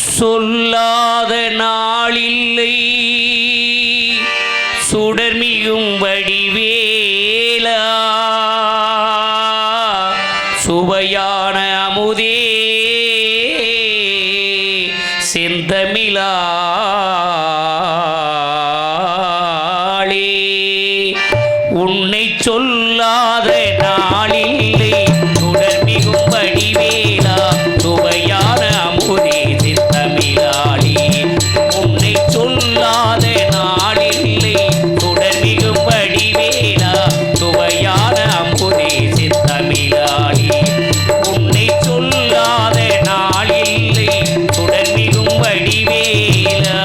சொல்லாத நாளில்லை சுடர்மிகும் வடிவேலா சுவையான அமுதே செந்தமிழாளே உன்னை சொல்லாத நாளில்லை சுடர்மிகும் வடிவேலா சுவையான அமுதே செந்தமிழாளே உன்னை சொல்லாத நாளில்லை சுடர்மிகும் வடிவேலா சுவையான அமுதே செந்தமிழாளே உன்னை சொல்லாத நாளில்லை சுடர்மிகும் வடிவேலா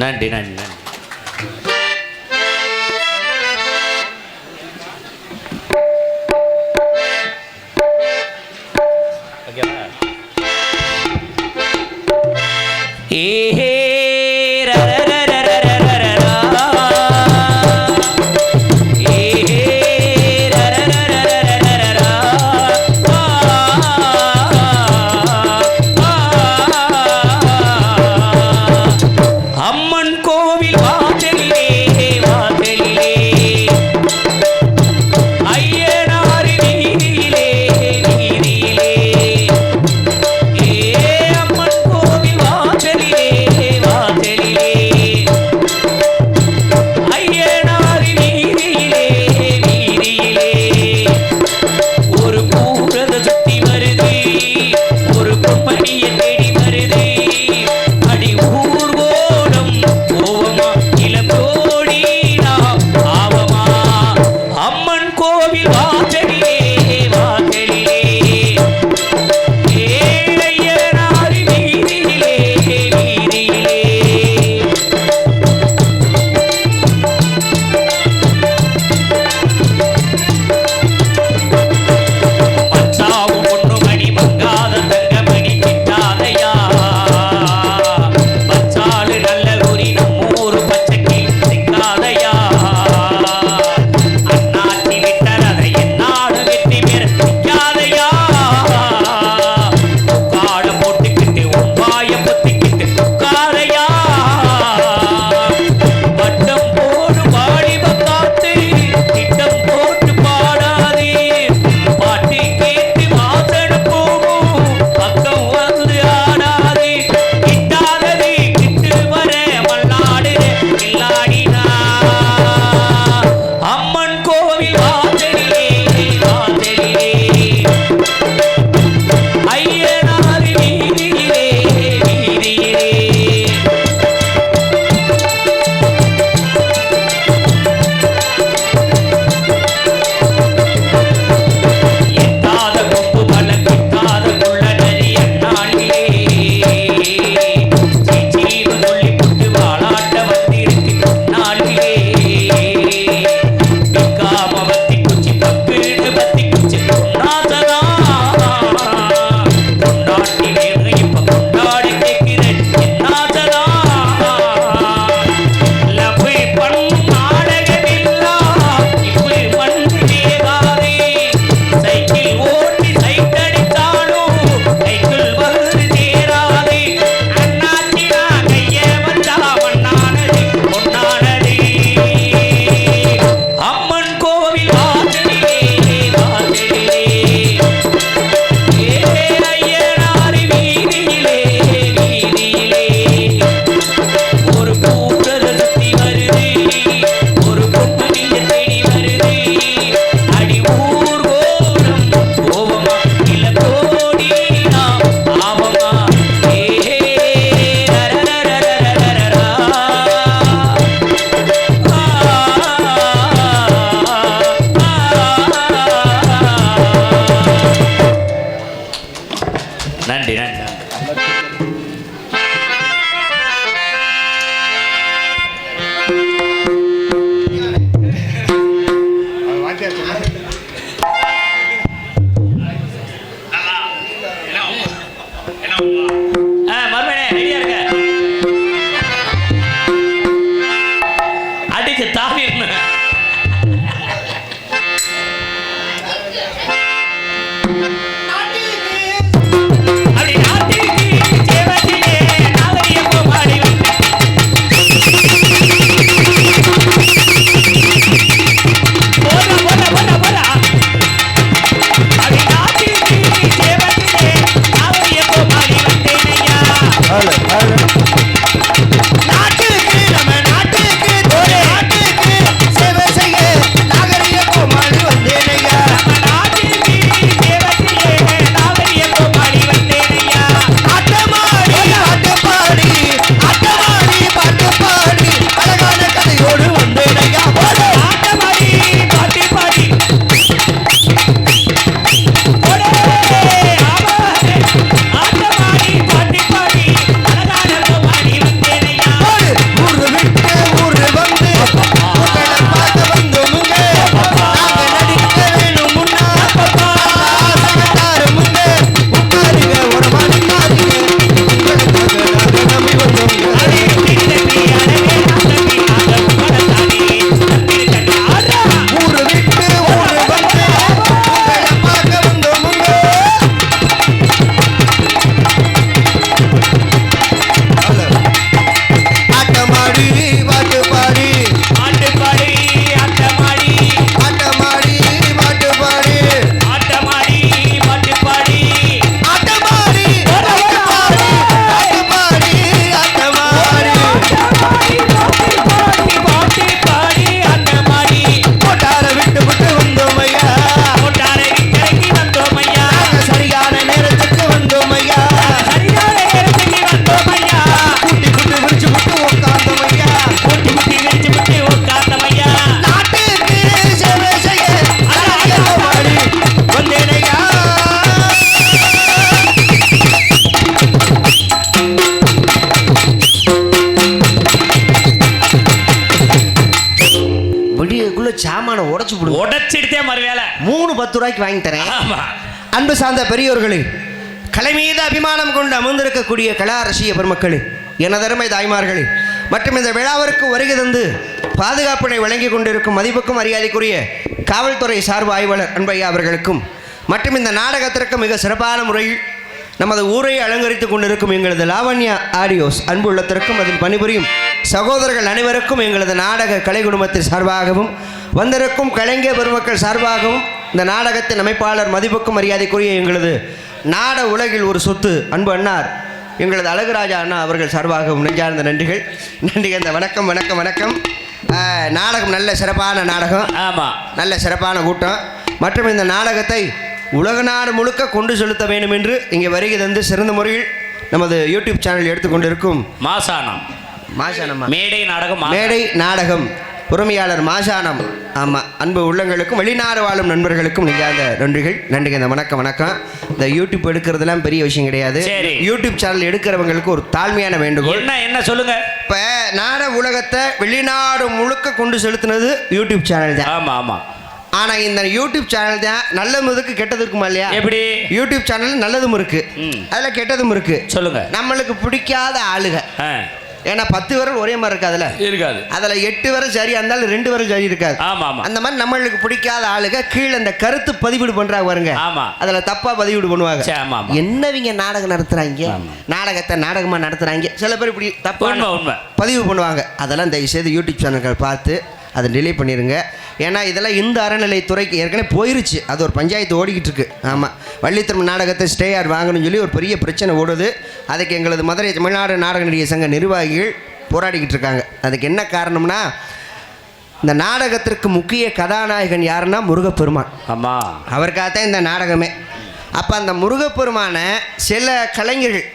நன்றி நன்றி நன்றி. ஏஹே அம்மன் கோவில் வாசலிலே முடியக்குள்ள சாமான உடைச்சிடுதே மறு வேலை 3 10 ரூபாய்க்கு வாங்கி தரேன். ஆமா. அன்பு சார்ந்த பெரியோர்களே, கலை மீது அபிமானம் கொண்டு அமர்ந்திருக்கக்கூடிய கலா ரசிக பெருமக்களே, எனதருமை தாய்மார்களே, மற்றும் இந்த விழாவிற்கு வருகை தந்து பாதுகாப்பினை வழங்கி கொண்டிருக்கும் மதிப்புக்கும் மரியாதைக்குரிய காவல்துறை சார்பு ஆய்வாளர் அன்பையா அவர்களுக்கும், மற்றும் இந்த நாடகத்திற்கு மிக சிறப்பான முறையில் நமது ஊரை அலங்கரித்துக் கொண்டிருக்கும் எங்களது லாவண்யா ஆடியோஸ் அன்பு உள்ளத்திற்கும் அதில் பணிபுரியும் சகோதரர்கள் அனைவருக்கும் எங்களது நாடக கலை குடும்பத்தின் சார்பாகவும் வந்திருக்கும் கலைஞர் பெருமக்கள் சார்பாகவும் இந்த நாடகத்தின் அமைப்பாளர் மதிப்புக்கும் மரியாதைக்குரிய எங்களது நாட உலகில் ஒரு சொத்து அன்பு அண்ணார் எங்களது அழகுராஜா அண்ணா அவர்கள் சார்பாகவும் நெஞ்சார்ந்த நன்றிகள். நன்றி. அந்த வணக்கம் வணக்கம் வணக்கம். நாடகம் நல்ல சிறப்பான நாடகம். ஆமாம், நல்ல சிறப்பான கூட்டம். மற்றும் இந்த நாடகத்தை உலக நாடு முழுக்க கொண்டு செலுத்த வேண்டும் என்று இங்கே வருகை தந்து சிறந்த முறையில் நமது யூடியூப் சேனல் எடுத்துக்கொண்டிருக்கும் மாசானம் மேடை நாடகம் உரிமையாளர் மாசானம், ஆமாம், அன்பு உள்ளங்களுக்கும் வெளிநாடு வாழும் நண்பர்களுக்கும் நெஞ்சார்ந்த நன்றிகள். நன்றிங்க. இந்த வணக்கம் வணக்கம். இந்த யூடியூப் எடுக்கிறதுலாம் பெரிய விஷயம் கிடையாது. யூடியூப் சேனல் எடுக்கிறவங்களுக்கு ஒரு தாழ்மையான வேண்டுகோள். என்ன சொல்லுங்க. இப்போ நாடக உலகத்தை வெளிநாடு முழுக்க கொண்டு செலுத்தினது யூடியூப் சேனல் தான். ஆமாம் ஆமாம். ஆனால் இந்த யூடியூப் சேனல் தான் நல்லதும் இருக்கு கெட்டது இருக்குமா இல்லையா? எப்படி? யூடியூப் சேனல் நல்லதும் இருக்கு, அதில் கெட்டதும் இருக்கு. சொல்லுங்க. நம்மளுக்கு பிடிக்காத ஆளுக, ஏன்னா 10 விரல் ஒரே மாதிரி இருக்காதுல்ல, இருக்காது. அதில் 8 விரல் சரியா இருந்தாலும் 2 விரல் சரி இருக்காது. ஆமாம் ஆமாம். அந்த மாதிரி நம்மளுக்கு பிடிக்காத ஆளுக கீழே இந்த கருத்து பதிவீடு பண்றாங்க பாருங்க. ஆமாம். அதில் தப்பா பதிவீடு பண்ணுவாங்க. என்னவங்க நாடகம் நடத்துறாங்க, நாடகத்தை நாடகமாக நடத்துறாங்க, சில பேர் இப்படி தப்பா பதிவு பண்ணுவாங்க. அதெல்லாம் தயவு செய்து யூடியூப் சேனல்கள் பார்த்து அதை டிலே பண்ணிடுங்க. ஏன்னா இதெல்லாம் இந்த அறநிலைத்துறைக்கு ஏற்கனவே போயிருச்சு, அது ஒரு பஞ்சாயத்து ஓடிக்கிட்டு இருக்கு. ஆமாம், வள்ளித்திரும நாடகத்தை ஸ்டே ஆர் வாங்கணும்னு சொல்லி ஒரு பெரிய பிரச்சனை ஓடுது. அதுக்கு எங்களது மதுரை தமிழ்நாடு நாடக நடிகர் சங்க நிர்வாகிகள் போராடிக்கிட்டு இருக்காங்க. அதுக்கு என்ன காரணம்னா, இந்த நாடகத்திற்கு முக்கிய கதாநாயகன் யாருன்னா முருகப்பெருமான். ஆமாம், அவருக்காகத்தான் இந்த நாடகமே. அப்போ அந்த முருகப்பெருமானை சில கலைஞர்கள்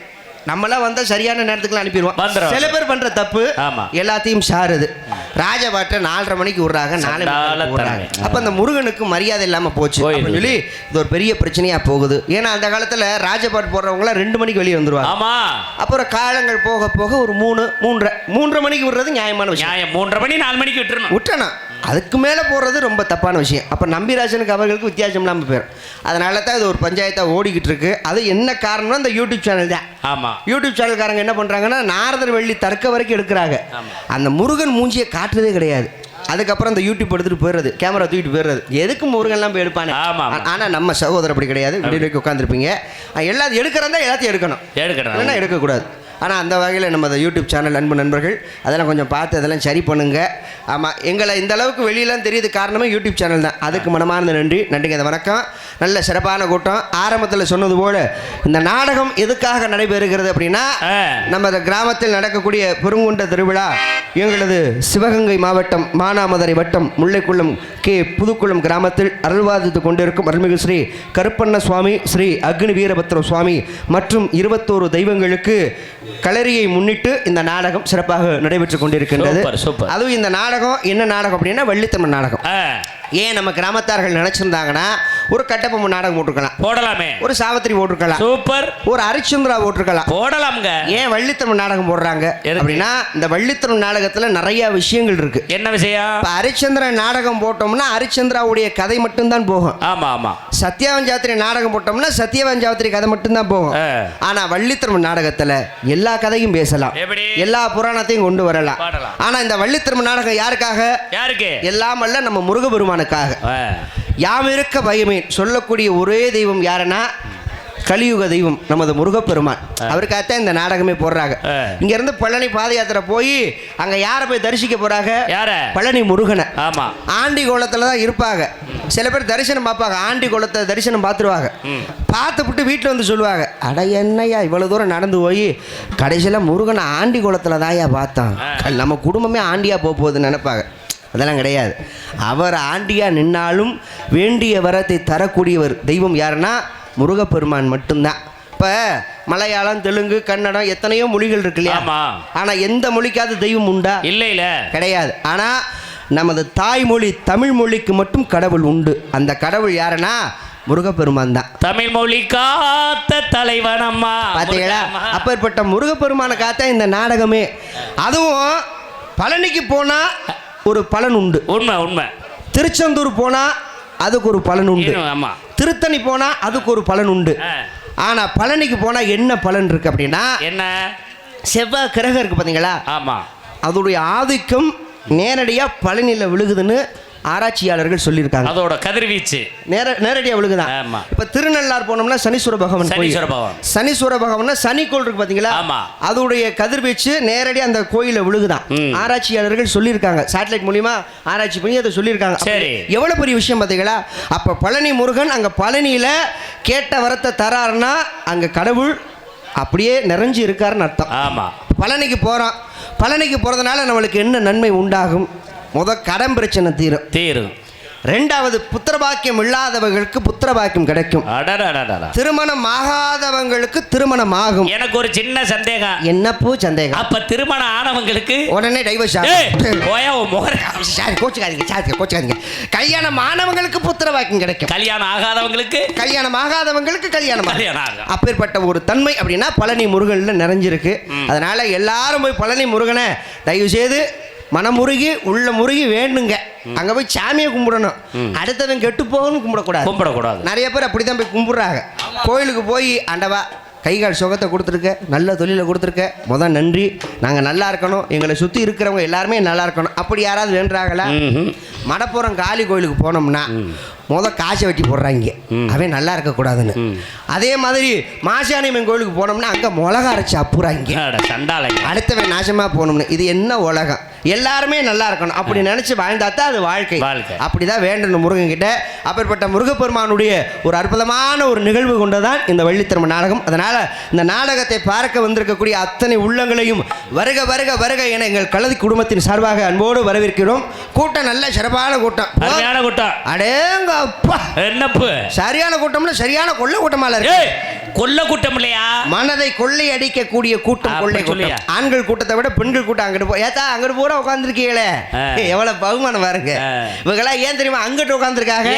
நம்மளாம் வந்தால் சரியான நேரத்துக்குலாம் அனுப்பிடுவோம். சில பேர் பண்ணுற தப்பு எல்லாத்தையும் சாருது. ராஜபாட்டை 4:30 மணிக்கு விட்றாங்க, 4 மணிக்கு விட்றாங்க. அப்போ அந்த முருகனுக்கு மரியாதை இல்லாமல் போச்சு அப்படின்னு சொல்லி இது ஒரு பெரிய பிரச்சனையாக போகுது. ஏன்னா அந்த காலத்தில் ராஜபாட்டு போடுறவங்களாம் 2 மணிக்கு வெளியே வந்துருவாங்க. அப்புறம் காலங்கள் போக போக ஒரு 3:30 மணிக்கு விடுறது நியாயமான விஷயம். 3:30 மணி 4 மணிக்கு விட்டுறணும். அதுக்கு மேலே போடுறது ரொம்ப தப்பான விஷயம். அப்போ நம்பிராஜனுக்கு அவர்களுக்கு வித்தியாசம் இல்லாமல் போயிடும். அதனால தான் இது ஒரு பஞ்சாயத்தாக ஓடிக்கிட்டு இருக்கு. அது என்ன காரணம்னா இந்த யூடியூப் சேனல் தான். ஆமாம், யூடியூப் சேனல்காரங்க என்ன பண்ணுறாங்கன்னா நாரதர் வெள்ளி தர்க்க வரைக்கும் எடுக்கிறாங்க. அந்த முருகன் மூஞ்சியை காட்டுறதே கிடையாது. அதுக்கப்புறம் அந்த யூடியூப் எடுத்துகிட்டு போயிடுறது, கேமரா தூக்கிட்டு போயிடுறது. எதுக்கு முருகன்லாம் போய் எடுப்பாங்க. ஆனால் நம்ம சகோதரர் அப்படி கிடையாது. வீடியோக்கு உட்காந்துருப்பீங்க, எல்லாத்தையும் எடுக்கிறதா எல்லாத்தையும் எடுக்கணும், இல்லைன்னா எடுக்கக்கூடாது. ஆனால் அந்த வகையில் நம்ம யூடியூப் சேனல் அன்பு நண்பர்கள் அதெல்லாம் கொஞ்சம் பார்த்து அதெல்லாம் சரி பண்ணுங்க. ஆமாம், எங்களை இந்த அளவுக்கு வெளியெல்லாம் தெரியுது காரணமே யூடியூப் சேனல் தான். அதுக்கு மனமார்ந்த நன்றிங்க. இந்த வணக்கம். நல்ல சிறப்பான கூட்டம். ஆரம்பத்தில் சொன்னது போல இந்த நாடகம் எதுக்காக நடைபெறுகிறது அப்படின்னா, நம்ம கிராமத்தில் நடக்கக்கூடிய பெருங்குண்ட திருவிழா எங்களது சிவகங்கை மாவட்டம் மானாமதுரை வட்டம் முல்லைக்குளம் புதுக்குளம் கிராமத்தில் அருள்வாதித்து கொண்டிருக்கும் அருள்மிகு ஸ்ரீ கருப்பண்ண சுவாமி, ஸ்ரீ அக்னி வீரபத்ர சுவாமி மற்றும் 21 தெய்வங்களுக்கு களரியை முன்னிட்டு இந்த நாடகம் சிறப்பாக நடைபெற்று கொண்டிருக்கின்றது. அதுவும் இந்த நாடகம் என்ன நாடகம் அப்படின்னா வள்ளித்தமிழ் நாடகம். ஏன் நம்ம கிராமத்தார்கள் நினைச்சிருந்தாங்கன்னா ஒரு கட்டபொம்மன் நாடகம் போட்டிருக்கலாம், போடலாமே. ஒரு சாவித்திரி போட்டிருக்கலாம், சூப்பர். ஒரு ஹரிச்சந்திரா போட்டிருக்கலாம், போடலாம்ங்க. ஏன் வள்ளித்தமிழ் நாடகம் போடுறாங்க அப்படின்னா, இந்த வள்ளித்தமிழ் நாடகத்துல நிறைய விஷயங்கள் இருக்கு. என்ன விஷயம்? இப்போ ஹரிச்சந்திரன் நாடகம் போட்டோம்னா ஹரிச்சந்திராவுடைய கதை மட்டும்தான் போகும். ஆமா ஆமா. சத்யவஞ்சாத்திரி நாடகம் போட்டோம்னா சத்யவஞ்சாத்திரி கதை மட்டும்தான் போகும். ஆனா வள்ளித்தமிழ் நாடகத்துல எல்லா கதையும் பேசலாம், எல்லா புராணத்தையும் கொண்டு வரலாம். ஆனா இந்த வள்ளித்தமிழ் நாடகம் யாருக்காக? யாருக்கு? எல்லாம் அல்ல, நம்ம முருகபெருமானுக்காக. யாம் இருக்க பயமேன் சொல்லக்கூடிய ஒரே தெய்வம் யாருன்னா கலியுக தெய்வம் நமது முருகப்பெருமான். அவருக்காகத்தான் இந்த நாடகமே போடுறாங்க. இங்க இருந்து பழனி பாத யாத்திரை போய் அங்க யாரை போய் தரிசிக்க போறாங்க? பழனி முருகனை. ஆமா, ஆண்டி கோலத்துல தான் இருப்பாங்க. சில பேர் தரிசனம் பார்ப்பாங்க, ஆண்டி கோலத்தை தரிசனம் பார்த்துருவாங்க. பார்த்துவிட்டு வீட்டில் வந்து சொல்லுவாங்க, அட என்னையா இவ்வளவு தூரம் நடந்து போய் கடைசியில் முருகனை ஆண்டி கோலத்துல தாயா பார்த்தோம், நம்ம குடும்பமே ஆண்டியா போகுதுன்னு நினைப்பாங்க. அதெல்லாம் கிடையாது. அவர் ஆண்டியா நின்னாலும் வேண்டிய வரத்தை தரக்கூடியவர் தெய்வம் யாருன்னா முருகப்பெருமான் மட்டும்தான். இப்போ மலையாளம், தெலுங்கு, கன்னடம் எத்தனையோ மொழிகள் இருக்கு இல்லையா? ஆனால் எந்த மொழிக்காவது தெய்வம் உண்டா? இல்லை, கிடையாது. ஆனால் நமது தாய்மொழி தமிழ் மொழிக்கு மட்டும் கடவுள் உண்டு. அந்த கடவுள் யாருன்னா முருகப்பெருமான் தான். தமிழ் மொழி காத்த தலைவனம்மா, பார்த்தீங்களா? அப்பேற்பட்ட முருகப்பெருமானை காத்த இந்த நாடகமே. அதுவும் பழனிக்கு போனால் ஒரு பலன் உண்டு. உண்மை உண்மை. திருச்செந்தூர் போனா அதுக்கு ஒரு பலன் உண்டு. ஆமா. திருத்தணி போனா அதுக்கு ஒரு பலன் உண்டு. ஆனா பழனிக்கு போனா என்ன பலன் இருக்கு அப்படின்னா, என்ன? செவ்வாய் கிரகம் இருக்கு பாத்தீங்களா? ஆமா. அதோடைய ஆதிக்கம் நேரடியா பழனியில விழுகுதுன்னு ஆராய்ச்சியாளர்கள் சொல்லியிருக்காங்க. அதோட கதிர்வீச்சு நேரடியாக விழுகுதான். இப்போ திருநள்ளார் போனோம்னா சனீஸ்வர பகவான், சனீஸ்வர பகவான் சனிக்கோள் இருக்கு பாத்தீங்களா? அதோடைய கதிர்வீச்சு நேரடியாக அந்த கோயில விழுகுதான். ஆராய்ச்சியாளர்கள் சொல்லியிருக்காங்க, சேட்டலைட் மூலியமா ஆராய்ச்சி பண்ணி அதை சொல்லியிருக்காங்க. எவ்வளவு பெரிய விஷயம் பாத்தீங்களா? அப்ப பழனி முருகன் அங்க பழனியில கேட்ட வரத்தை தராருன்னா அங்க கடவுள் அப்படியே நிறைஞ்சு இருக்காருன்னு அர்த்தம். ஆமா. பழனிக்கு போறோம், பழனிக்கு போறதுனால நம்மளுக்கு என்ன நன்மை உண்டாகும்? கடன் பிரச்சனை தீரும். ரெண்டாவது, புத்திரபாக்கியம் இல்லாதவர்களுக்கு புத்திரபாக்கியம் கிடைக்கும். திருமணம் ஆகாதவங்களுக்கு திருமணம் ஆகும். எனக்கு ஒரு சின்ன சந்தேகம். என்னப்போ சந்தேகம்? அப்ப திருமணம் ஆனவங்களுக்கு உடனே டைவர்ஸ். கோச்சுக்காதீங்க. கல்யாணம் ஆனவங்களுக்கு புத்திரபாக்கியம் கிடைக்கும். கல்யாணம் ஆகாதவங்களுக்கு கல்யாணம். அப்பேற்பட்ட ஒரு தன்மை அப்படின்னா பழனி முருகன்ல நிறைஞ்சிருக்கு. அதனால எல்லாரும் போய் பழனி முருகனை தயவு செய்து மனமுருகி உள்ள முருகி வேண்டுங்க. அங்க போய் சாமியை கும்பிடணும். அடுத்தவன் கெட்டு போகணும் கும்பிடக்கூடாது. நிறைய பேர் அப்படித்தான் போய் கும்பிடுறாங்க. கோயிலுக்கு போய் ஆண்டவா கைகால் சுகத்தை கொடுத்துருக்க, நல்ல தொழிலை கொடுத்துருக்க, நன்றி, நாங்கள் நல்லா இருக்கணும், எங்களை சுற்றி இருக்கிறவங்க எல்லாருமே நல்லா இருக்கணும், அப்படி யாராவது வேண்டாங்களா? மடப்புறம் காளி கோயிலுக்கு போனோம்னா காசை வெட்டி போடுறாங்க, அவன் நல்லா இருக்கக்கூடாதுன்னு. அதே மாதிரி மாசாணியம்மன் கோயிலுக்கு போனோம்னா அங்கே மிளகா அரைச்சி அப்புறாங்க, அடுத்தவன் நாசமாக போகணும்னு. இது என்ன உலகம்? எல்லாருமே நல்லா இருக்கணும் அப்படி நினச்சி வாழ்ந்தாத்தான் அது வாழ்க்கை. அப்படிதான் வேண்டணும் முருகன் கிட்ட. அப்பேற்பட்ட முருகப்பெருமானுடைய ஒரு அற்புதமான ஒரு நிகழ்வு கொண்டதான் இந்த வள்ளித்திருமண நாடகம். அதனால் இந்த நாடகத்தை பார்க்க வந்திருக்கக்கூடிய அத்தனை உள்ளங்களையும் வருக வருக வருக என எங்கள் கலதி குடும்பத்தின் சார்பாக அன்போடு வரவேற்கிறோம். கூட்டம் நல்ல சிறப்பான கூட்டம். அடேங்க அப்பா, என்னப்பு சரியான கூட்டம்ல சரியான கொள்ள கூட்டமா இருக்கு. கொள்ள கூட்டம் இல்லையா? மனதை கொள்ளை அடிக்கக்கூடிய கூட்டம். கொள்ளை கூட்டம். ஆண்கள் கூட்டத்தை விட பெண்கள் கூட்டம் அங்கிட்டு போய் ஏத்தா அங்கிட்டு பூரா உட்காந்துருக்கீங்களே, எவ்வளவு பகுமானம் பாருங்க. இவங்கெல்லாம் ஏன் தெரியுமா அங்கிட்டு உட்காந்துருக்காங்க?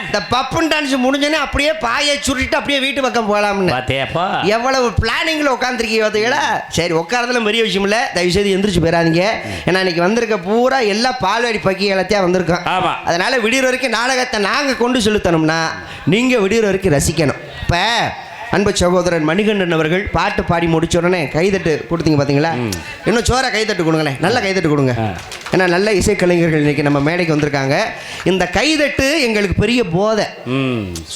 இந்த பப்புன் டான்ஸ் முடிஞ்சோன்னே அப்படியே பாயை சுருட்டிட்டு அப்படியே வீட்டு பக்கம் போகலாம்னு எவ்வளவு பிளானிங்ல உட்காந்துருக்கீங்க பார்த்தீங்களா? சரி, உட்காரதுல பெரிய விஷயம் இல்லை, தயவு செய்து எந்திரிச்சு போயிடாதீங்க. ஏன்னா இன்னைக்கு வந்திருக்க பூரா எல்லா பால்வாடி பக்கி எல்லாத்தையும் வந்திருக்கோம். அதனால விடியற வரைக்கும் நாடகத்தை நாங்கள் கொண்டு செலுத்தணும்னா நீங்க விடியற வரைக்கும் ரசிக்கணும். இப்போ அன்பு சகோதரன் மணிகண்டன் அவர்கள் பாட்டு பாடி முடிச்ச உடனே கைதட்டு கொடுத்தீங்க பார்த்தீங்களா? இன்னும் சோற கைதட்டு கொடுங்களேன், நல்ல கைதட்டு கொடுங்க. ஏன்னா நல்ல இசைக்கலைஞர்கள் இன்னைக்கு நம்ம மேடைக்கு வந்திருக்காங்க. இந்த கைதட்டு எங்களுக்கு பெரிய போதை.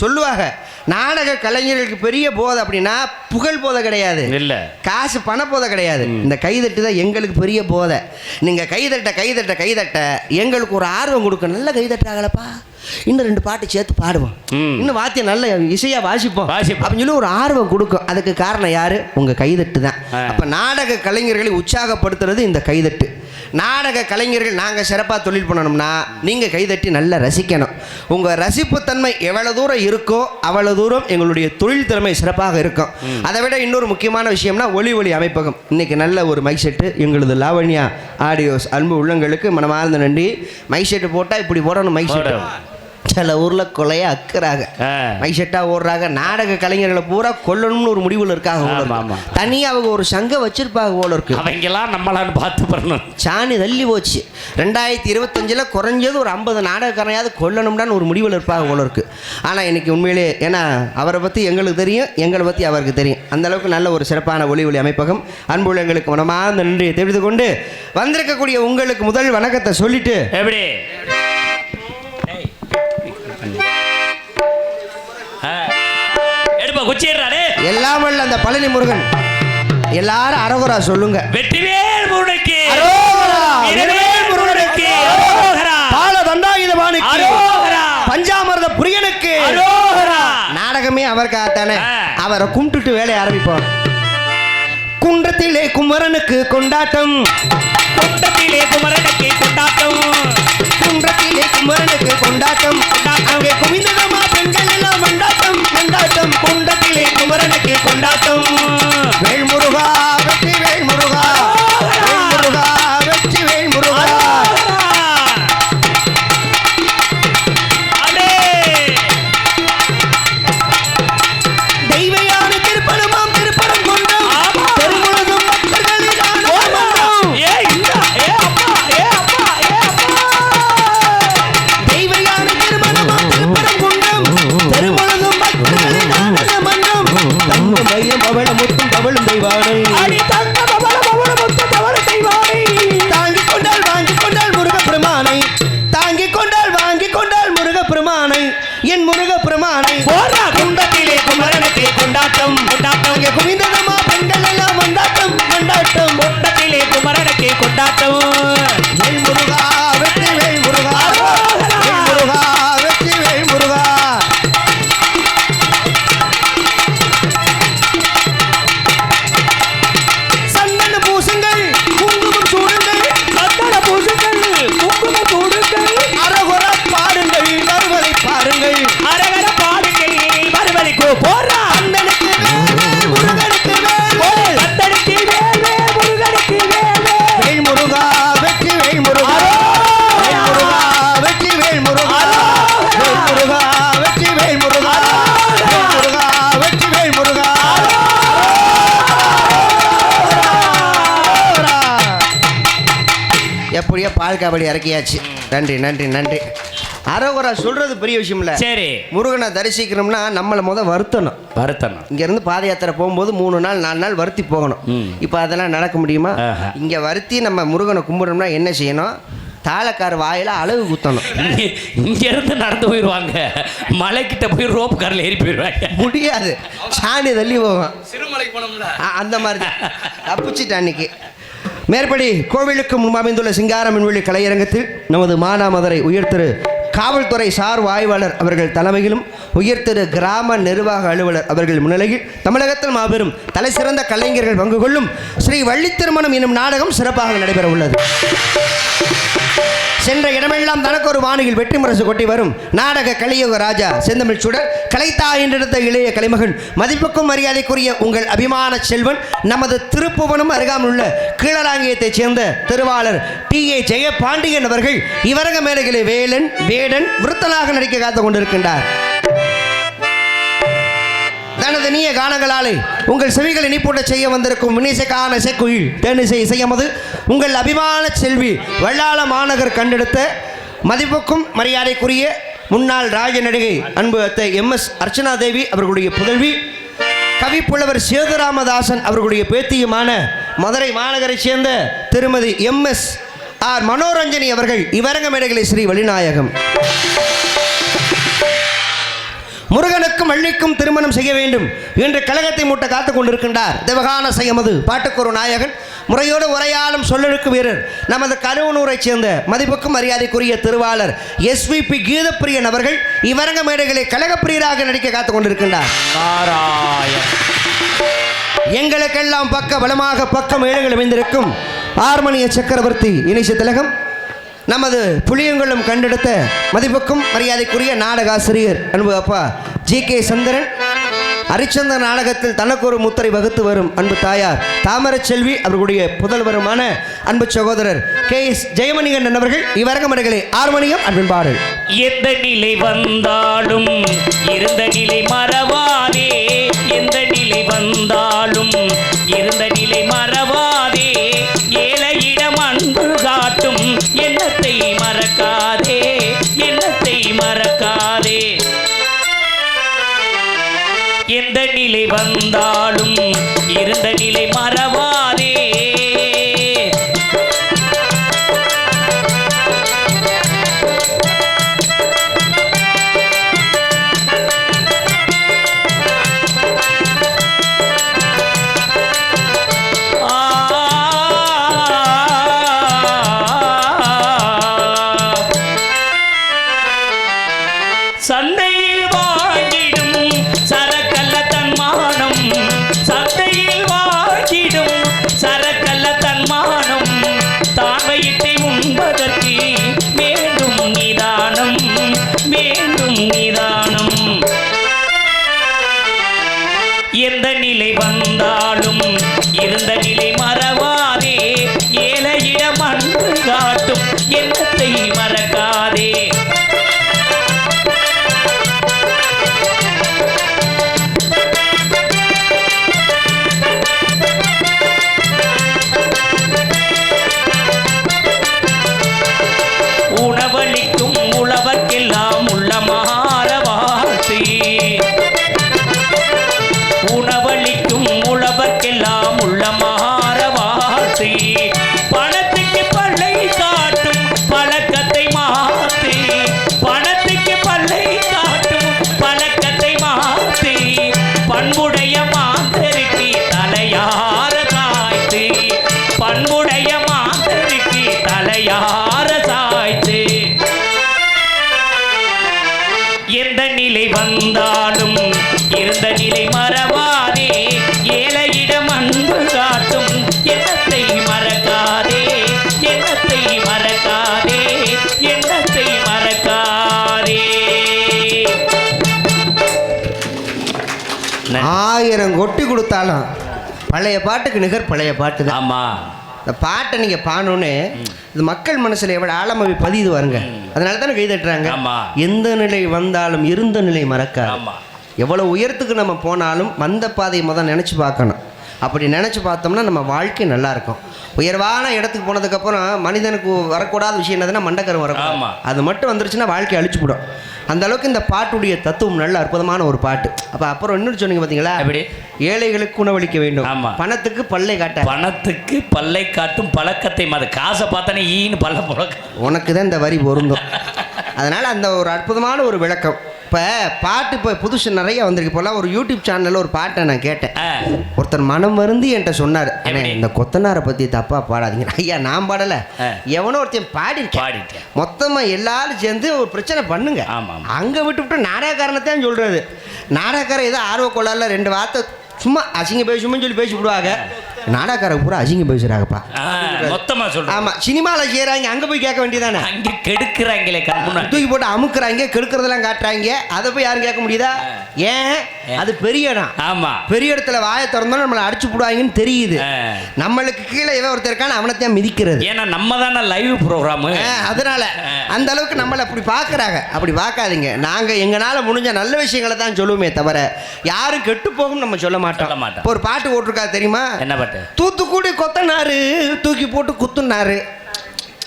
சொல்லுவாங்க நாடக கலைஞர்களுக்கு பெரிய போதை அப்படின்னா புகழ் போதை கிடையாது, இல்லை காசு பண போதை கிடையாது. இந்த கைதட்டு தான் எங்களுக்கு பெரிய போதை. நீங்க கைதட்ட கைதட்ட கைதட்ட எங்களுக்கு ஒரு ஆர்வம் கொடுக்க. நல்ல கைதட்டாகலப்பா, இன்னும் 2 பாட்டு சேர்த்து பாடுவோம், இன்னும் வாத்தியம் நல்ல இசையா வாசிப்போம் அப்படின்னு சொல்லி ஒரு ஆர்வம் கொடுக்கும். அதுக்கு காரணம் யாரு? உங்க கைதட்டு தான். அப்ப நாடக கலைஞர்களை உற்சாகப்படுத்துறது இந்த கைதட்டு. நாடக கலைஞர்கள் நாங்கள் சிறப்பாக தொழில் பண்ணணும்னா நீங்கள் கைதட்டி நல்லா ரசிக்கணும். உங்கள் ரசிப்புத்தன்மை எவ்வளோ தூரம் இருக்கோ அவ்வளோ தூரம் எங்களுடைய தொழில் திறமை சிறப்பாக இருக்கும். அதை விட இன்னொரு முக்கியமான விஷயம்னா ஒளி அமைப்பகம். இன்றைக்கி நல்ல ஒரு மைக் செட்டு எங்களது லாவண்யா ஆடியோஸ் அன்பு உள்ளங்களுக்கு மனமார்ந்த நன்றி. மைக் செட்டு போட்டால் இப்படி போடணும். மைக் செட்டு சில ஊரில் கொலைய அக்குறாங்க, மைசெட்டா ஓடுறாங்க. நாடக கலைஞர்களை பூரா கொல்லணும்னு ஒரு முடிவில் இருக்காங்க. தனியாக அவங்க ஒரு சங்கம் வச்சிருப்பாங்க போல இருக்கு. அவங்கெல்லாம் நம்மளான்னு பார்த்து பண்ணணும். சாணி தள்ளி போச்சு. 2025 குறைஞ்சது ஒரு 50 நாடகக்காரையாவது கொல்லணும்டான்னு ஒரு முடிவில் இருப்பாங்க போல இருக்கு. ஆனால் இன்னைக்கு உண்மையிலே ஏன்னா அவரை பற்றி எங்களுக்கு தெரியும், எங்களை பற்றி அவருக்கு தெரியும். அந்த அளவுக்கு நல்ல ஒரு சிறப்பான ஒளி அமைப்பகம். அன்புள்ள எங்களுக்கு மனமார்ந்த நன்றியை தெரிவித்து கொண்டு வந்திருக்கக்கூடிய உங்களுக்கு முதல் வணக்கத்தை சொல்லிட்டு எப்படி எல்லாம் அந்த பழனி முருகன் எல்லாரும் அரோகரா சொல்லுங்க. வெற்றிவேல் முருகனுக்கு பஞ்சாமிர்த புரியனுக்கு நாடகமே அவருக்காகத்தானே. அவரை கும்பிட்டுட்டு வேலையை ஆரம்பிப்போம். குன்றத்திலே குமரனுக்கு கொண்டாட்டம், குன்றத்திலே குமரனுக்கு கொண்டாட்டம், குன்றத்திலே குமரனுக்கு கொண்டாட்டம். அங்கே குவிந்ததமா பெண்கள் எல்லாம் கொண்டாட்டம் கொண்டாட்டம். குன்றத்திலே குமரனுக்கு கொண்டாட்டம். வேல்முருகா வெற்றி வேல்முருகா, வேல்முருகா வெற்றி வேல்முருகா. தெய்வயான திருப்பணமாம் திருப்பணம் கொண்டோம் பெருமுழுதும் பக்தர்களின் முருக பிரமாணை போரா குண்டத்திலே குமரனுக்கு கொண்டாட்டம் கொண்டாட்டம் அங்கே குவிந்ததமா பெண்கள் எல்லாம் கொண்டாட்டம் கொண்டாட்டம் குண்டத்திலே குமரனுக்கு கொண்டாட்டம் வேல் முருகா வெற்றி வேல் முருகா வேல் முருகா வெற்றி வேல் முருகா சந்தன பூசுங்கள் குங்குமம் சூடுங்கள் சந்தன பூசுங்கள் குங்குமம் சூடுங்கள் அரகுர பாடுங்கள் வருவதை பாருங்கள் அரகர பாடுங்கள் வருவதைக்கு போரா அந்தனுக்கு வேல் முருகனுக்கு வேல் அத்தனுக்கு வேலே முருகனுக்கு வேலே வேல் முருகா வெற்றி வேல் முருகா வேல் முருகா வெற்றி வேல் முருகா வேல் முருகா வெற்றி வேல் முருகா வேல் முருகா வெற்றி வேல் முருகா எப்படியோ பால் காவடி இறக்கியாச்சு. நன்றி நன்றி நன்றி. அரோகரா சொல்றது பெரிய விஷயம் இல்ல. சரி, முருகனை தரிசிக்கணும்னா நம்மளை வருத்தணும். இங்க இருந்து பாத யாத்திரை போகும்போது 3 நாள் 4 நாள் வருத்தி போகணும். இப்போ அதெல்லாம் நடக்க முடியுமா? இங்க வருத்தி நம்ம முருகனை கும்பிடணும்னா என்ன செய்யணும்? தாளக்கார வாயில அழகு குத்தணும். இங்க இருந்து நடந்து போயிடுவாங்க, மலைக்கிட்ட போய் ரோப் காரில் ஏறி போயிடுவாங்க. முடியாது, சாணி தள்ளி போவோம். சிறுமலைக்கு போனோம்ல அந்த மாதிரி தப்பிச்சுட்டு அன்னைக்கு. மேற்படி கோவிலுக்கு முன் அமைந்துள்ள சிங்கார மின்வெளி கலையரங்கத்தில் நமது மானாமதுரை உயர்திரு காவல்துறை சார்பு ஆய்வாளர் அவர்கள் தலைமையிலும் உயர்திரு கிராம நிர்வாக அலுவலர் அவர்கள் முன்னிலையில் தமிழகத்தில் மாபெரும் தலை சிறந்த கலைஞர்கள் பங்கு கொள்ளும் ஸ்ரீ வள்ளி திருமணம் எனும் நாடகம் சிறப்பாக நடைபெற உள்ளது. சென்ற இடமெல்லாம் தனக்கு ஒரு வானியில் வெற்றி முரசு கொட்டி வரும் நாடக கலியுக ராஜா செந்தமிழ் சுடர் கலைத்தா என்றெடுத்த இளைய கலைமகன் மதிப்புக்கும் மரியாதைக்குரிய உங்கள் அபிமான செல்வன் நமது திருப்புவனம் அருகாமல் உள்ள கீழராங்கியத்தைச் சேர்ந்த திருவாளர் டி.ஏ. ஜெயபாண்டியன் அவர்கள் இவரங்க மேடைகளை வேலன் வேடன் விருத்தலாக நடிக்க காத்துக் கொண்டிருக்கின்றார். தனது நீய கானங்களாலே உங்கள் செவிகளை இனிப்பூட்ட செய்ய வந்திருக்கும் வினிசைக்கான இசைக்குயில் தேனிசை இசையமது உங்கள் அபிமான செல்வி வள்ளாள மாநகர் கண்டெடுத்த மதிப்புக்கும் மரியாதைக்குரிய முன்னாள் ராஜ நடிகை அன்பு அத்தை எம்.எஸ். அர்ச்சனா தேவி அவர்களுடைய புதல்வி கவிப்புலவர் சேதுராமதாசன் அவர்களுடைய பேத்தியுமான மதுரை மாநகரை சேர்ந்த திருமதி எம்.எஸ். ஆர். மனோரஞ்சனி அவர்கள் இவரங்க மேடைகளை ஸ்ரீ வள்ளிநாயகம் முருகனுக்கும் வள்ளிக்கும் திருமணம் செய்ய வேண்டும் என்று கழகத்தை மூட்ட காத்துக் கொண்டிருக்கின்றார். தேவகான செய்யமது பாட்டுக்கு ஒரு நாயகன் முறையோடு உரையாளும் சொல்லெழுக்கு வீரர் நமது கருவனூரைச் சேர்ந்த மதிப்புக்கும் மரியாதைக்குரிய திருவாளர் எஸ்.வி.பி. கீதப்பிரியன் அவர்கள் இவரங்க மேடைகளை கழகப்பிரியராக நடிக்க காத்துக் கொண்டிருக்கின்றார். எங்களுக்கெல்லாம் பக்க பலமாக பக்கம் ஏழுகள் அமைந்திருக்கும் ஆர்மணிய சக்கரவர்த்தி இனிச திலகம் நமது புளியங்குளம் கண்டெடுத்த மதிப்புக்கும் மரியாதைக்குரிய நாடகாசிரியர் அன்பு அப்பா ஜி.கே. சந்திரன் ஹரிச்சந்திரன் நாடகத்தில் தனக்கு ஒரு முத்திரை வகுத்து வரும் அன்பு தாயார் தாமரை செல்வி அவர்களுடைய புதல்வருமான அன்பு சகோதரர் கே.எஸ். ஜெயமணிகண்டன் அவர்கள் இவரங்க மடைகளை ஆர்மணியம் அன்பின் பாடல். எந்த நிலை வந்தாலும் இருந்த நிலை மறவாதே, எந்த நிலை வந்தாலும் இருந்த நிலை மறவாதே, ஏழையிடம் அன்பு காட்டும் எண்ணத்தை மறக்காதே, எண்ணத்தை மறக்காதே. எந்த நிலை வந்தாலும் இருந்த நிலை மறவாதே. சந்தையில் வாங்கிடும் சரக்கல்ல தன்மானம், சந்தையில் வாங்கிடும் சரக்கல்ல தன்மானம், தாவையிட்டை உண்பதற்கு வேண்டும் நிதானம், வேண்டும் நிதானம். எந்த நிலை வந்தாலும் இருந்த நிலை மறவாதே, ஏழையிடம் அன்பு காட்டும் எண்ணத்தை மறக்காதே. உணவளிக்கும் உழவர்க்கெல்லாம் உள்ளமாற வாழ்த்து, உணவளிக்கும் உழவர்க்கெல்லாம் உள்ளமாற வாழ்த்து, பணத்துக்கு பல்லை காட்டும் பழக்கத்தை மாற்றி, பணத்துக்கு பல்லை காட்டும் யார சாய்த்து எந்த நிலை வந்தாலும் இருந்த நிலை மறவாதே ஏழையிடம் அன்பு காட்டும் எண்ணத்தை மறக்காதே எண்ணத்தை மறக்காதே எண்ணத்தை மறக்காதே 1000 கொட்டி கொடுத்தாலும் பழைய பாட்டுக்கு நிகர் பழைய பாட்டு தான். ஆமா, இந்த பாட்டை நீங்கள் பாடணுன்னு இது மக்கள் மனசில் எவ்வளோ ஆழமாகவே பதியுது வருங்க. அதனால தானே கை தட்டுறாங்க. எந்த நிலை வந்தாலும் இருந்த நிலை மறக்காது. எவ்வளோ உயரத்துக்கு நம்ம போனாலும் வந்த பாதையை முதல் நினச்சி பார்க்கணும். அப்படி நினச்சி பார்த்தோம்னா நம்ம வாழ்க்கை நல்லாயிருக்கும். உயர்வான இடத்துக்கு போனதுக்கப்புறம் மனிதனுக்கு வரக்கூடாத விஷயம் என்னதுன்னா மண்டக்கரம் வரக்கூடாது. அது மட்டும் வந்துருச்சுன்னா வாழ்க்கை அழிச்சு போடும். அந்த அளவுக்கு இந்த பாட்டுடைய தத்துவம் நல்ல அற்புதமான ஒரு பாட்டு. அப்போ அப்புறம் இன்னொரு சொன்னீங்க பார்த்தீங்களா, எப்படி ஏழைகளுக்கு உணவளிக்க வேண்டும், பணத்துக்கு பல்லை காட்ட, பணத்துக்கு பல்லை காட்டும் பழக்கத்தை மத காசை பார்த்தானே ஈன்னு பல்ல பழக்கம் உனக்கு தான் இந்த வரி பொருந்தும். அதனால் அந்த ஒரு அற்புதமான ஒரு விளக்கம். இப்போ பாட்டு இப்போ புதுசு நிறைய வந்திருக்கு. இப்போலாம் ஒரு யூடியூப் சேனலில் ஒரு பாட்டை நான் கேட்டேன். ஒருத்தர் மனம் வருந்தி என்கிட்ட சொன்னார், இந்த கொத்தனாரை பற்றி தப்பாக பாடாதீங்க. ஐயா நான் பாடலை, எவனோ ஒருத்தன் பாடிட்டேன். மொத்தமாக எல்லாரும் சேர்ந்து ஒரு பிரச்சனை பண்ணுங்க. அங்கே விட்டு நாடகக்காரனத்தான் சொல்கிறது. நாடகக்காரன் ஏதோ ஆர்வ கொள்ளால 2 வார்த்தை சும்மா அசிங்க பேசுமே சொல்லி பேசி விடுவாங்க. நாடகக்காரங்க பூரா அசிங்க பேசுறாங்கப்பா மொத்தமா சொல்றேன். ஆமா, சினிமாவில் செய்யறாங்க, அங்கே போய் கேட்க வேண்டியதானே. அங்கே கெடுக்கிறாங்களே, தூக்கி போட்டு அமுக்குறாங்க, கெடுக்கிறதெல்லாம் காட்டுறாங்க. அதை போய் யாரும் கேட்க முடியுதா? ஏன்? அது பெரிய இடம். ஆமா, பெரிய இடத்துல வாயை திறந்தோம் நம்மளை அடிச்சு போடுவாங்கன்னு தெரியுது. நம்மளுக்கு கீழே ஏதோ ஒருத்தர் இருக்கான்னு அவனைத்தான் மிதிக்கிறது. ஏன்னா நம்ம தானே லைவ் ப்ரோக்ராம். அதனால அந்த அளவுக்கு நம்மளை அப்படி பார்க்குறாங்க. அப்படி பார்க்காதீங்க. நாங்கள் எங்களால் முடிஞ்ச நல்ல விஷயங்களை தான் சொல்லுவோமே தவிர யாரும் கெட்டு போகும் நம்ம சொல்ல மாட்டோம். ஒரு பாட்டு போட்டிருக்கா தெரியுமா? என்ன பாட்டு? தூத்துக்குடி கொத்தனாரு தூக்கி போட்டு குத்துனாரு.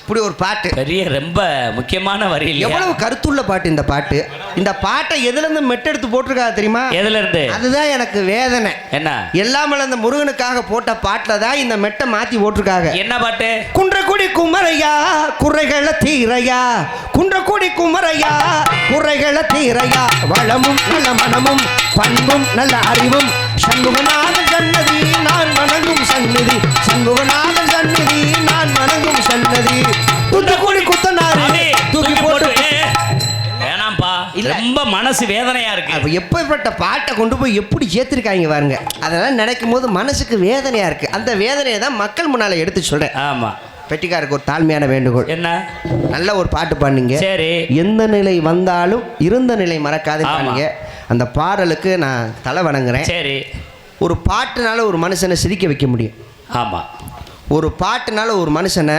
இப்படி ஒரு பாட்டு, பெரிய ரொம்ப முக்கியமான வரி. எவ்வளவு கருத்துள்ள பாட்டு இந்த பாட்டு. இந்த பாட்டை எதுல இருந்து மெட்டெடுத்து போட்டிருக்கா தெரியுமா? எதுல இருந்து? அதுதான் எனக்கு வேதனை. என்ன? எல்லாமே அந்த முருகனுக்காக போட்ட பாட்டுல தான் இந்த மெட்டை மாத்தி போட்டிருக்காங்க. என்ன பாட்டு? குன்றக்குடி குமரையா குறைகளை தீரையா, குன்றக்குடி குமரையா குறைகளை தீரையா, வளமும் நல்ல மனமும் பண்பும் நல்ல அறிவும் சண்முகநாதன் சன்னதி நான் வணங்கும் சன்னதி, சண்முகநாதன் சன்னதி நான் வணங்கும் சன்னதி. குன்றக்குடி குத்தனாரு தூக்கி போட்டு வேணாம்பா, ரொம்ப மனசு வேதனையா இருக்கு. அப்ப எப்பேற்பட்ட பாட்டை கொண்டு போய் எப்படி சேர்த்திருக்காங்க பாருங்க. அதெல்லாம் நினைக்கும் போது மனசுக்கு வேதனையா இருக்கு. அந்த வேதனையை தான் மக்கள் முன்னால எடுத்து சொல்றேன். ஆமா, பெட்டிக்காருக்கு ஒரு தாழ்மையான வேண்டுகோள். என்ன? நல்ல ஒரு பாட்டு பாடுங்க. சரி, எந்த நிலை வந்தாலும் இருந்த நிலை மறக்காது பாருங்க. அந்த பாடலுக்கு நான் தலை வணங்குறேன். சரி, ஒரு பாட்டுனால ஒரு மனுஷனை சிரிக்க வைக்க முடியும். ஆமாம், ஒரு பாட்டுனால ஒரு மனுஷனை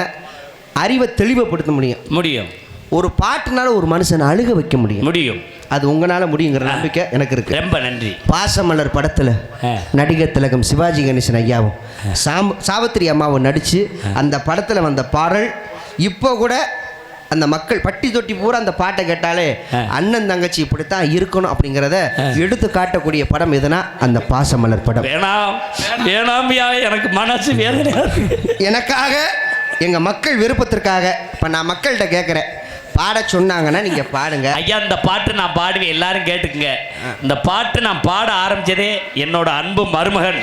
அறிவை தெளிவுபடுத்த முடியும். ஒரு பாட்டுனால ஒரு மனுஷனை அழுக வைக்க முடியும். அது உங்களால் முடியுங்கிற நம்பிக்கை எனக்கு இருக்கு. ரொம்ப நன்றி. பாசமலர் படத்தில் நடிகர் திலகம் சிவாஜி கணேசன் ஐயாவும் சாவித்திரி அம்மாவும் நடித்து அந்த படத்தில் வந்த பாடல் இப்போ கூட அந்த மக்கள் பட்டி தொட்டி பூரா அந்த பாட்டை கேட்டாலே அண்ணன் தங்கச்சி இப்படித்தான் இருக்கணும் அப்படிங்கிறத எடுத்து காட்டக்கூடிய படம் எதுனா அந்த பாசமலர் படம். எனக்கு மனசு வேதனையா இருக்கு. எனக்காக எங்கள் மக்கள் விருப்பத்திற்காக இப்போ நான் மக்கள்கிட்ட கேட்குறேன், பாட சொன்னாங்கன்னா நீங்க பாடுங்க. ஐயா, இந்த பாட்டு நான் பாடுவேன், எல்லாரும் கேட்டுக்குங்க. இந்த பாட்டு நான் பாட ஆரம்பிச்சதே என்னோட அன்பு மருமகன்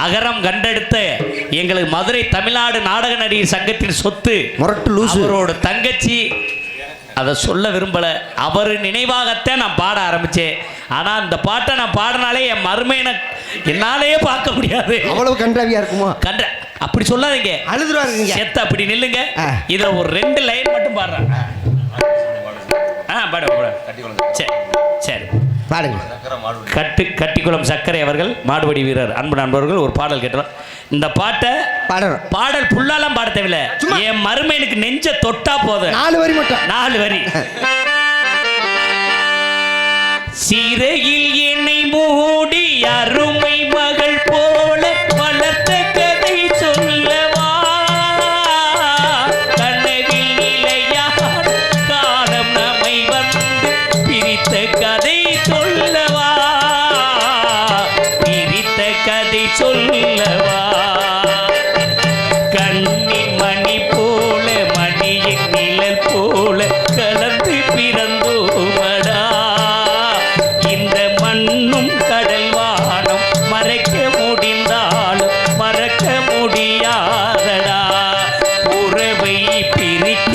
அகரம் கண்டெடுத்த எங்களுக்கு மதுரை தமிழ்நாடு நாடக நடிகர் சங்கத்தின் சொத்து அவரோட தங்கச்சி. அதை சொல்ல விரும்பல, அவர் நினைவாகத்தான் நான் பாட ஆரம்பிச்சேன். ஆனா இந்த பாட்டை நான் பாடினாலே என் மருமையினை என்னாலேயே பார்க்க முடியாது. அவ்வளவு கன்றாவியா இருக்குமா? அப்படி சொல்லாதீங்க, அழுதுருவாங்க. செத்த அப்படி நில்லுங்க. இதை ஒரு 2 லைன் மட்டும் பாடுறேன். சரி பாருங்க. கட்டிக்குளம் சக்கரை அவர்கள், மாடுபடி வீரர், அன்பு நண்பர்கள் ஒரு பாடல் கேட்டோம். இந்த பாட்டை பாடல் ஃபுல்லாலாம் பாட தேவையில்லை, என் மருமைனுக்கு நெஞ்ச தொட்டா போதும். 4 வரி மட்டும். 4 வரி. சிறையில் என்னை மூடி அருமை மகள் போல வளர்த்த கதை சொல்லவா, கனவில் நிலையார் காலம் நம்மை வந்து பிரித்த கதை சொல்லவா, பிரித்த கதை சொல்லவா, கண்ணின் மணி போல மணியின் நிழல் போல கலந்து பிறந்தோமடா, இந்த மண்ணும் கடல் வானம் மறைக்க முடிந்தாலும் மறக்க முடியாதடா, உறவை பிரிக்க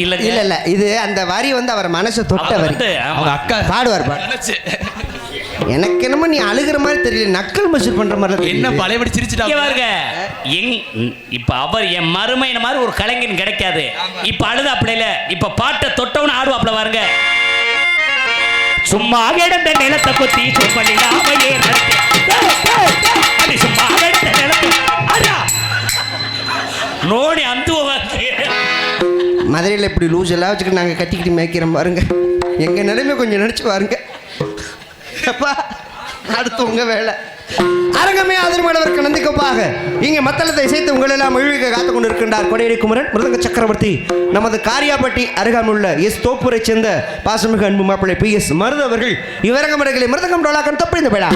இல்ல இல்ல இல்ல இது அந்த வரி வந்து அவர் மனசை தொட்ட வரி. அவங்க அக்கா பாடுவார் எனக்கு என்னமோ நீ அழுகிற மாதிரி தெரியல, நக்கல் மசூர் பண்ற மாதிரி என்ன பழையபடி சிரிச்சுட்டாங்க. இப்ப அவர் என் மருமையின மாதிரி ஒரு கலைஞன் கிடைக்காது. இப்ப அழுது அப்படி இல்ல, இப்ப பாட்டை தொட்டவன ஆடுவாப்ல பாருங்க. சும்மா கிடந்த நிலத்தை கொத்தி சும்மலிலாமையே சும்மா கிடந்த நிலத்தை நோடி அந்த மதுரையில் இப்படி லூஸ் எல்லாம் வச்சுக்கிட்டு நாங்கள் கத்திக்கிட்டு மேய்க்கிறோம் பாருங்க. எங்கள் நிலைமை கொஞ்சம் நினச்சி பாருங்க. அப்பா அடுத்து உங்கள் வேலை. அரங்கமே ஆதரவானவருக்கு நந்திக்கப்பாக இங்கே மத்தளத்தை இசைத்து உங்களெல்லாம் மொழிவிக்க காத்து கொண்டு இருக்கின்றார் கொடையடி குமரன் மிருதங்க சக்கரவர்த்தி. நமது காரியாப்பட்டி அருகாமுள்ள எஸ் தோப்பூரை சேர்ந்த பாசமிகு அன்பு மாப்பிள்ளை PS மருது அவர்கள் இவரங்க மடங்களை மிருதங்கம் டோலாக்கன் தப்பு இந்த பேடா.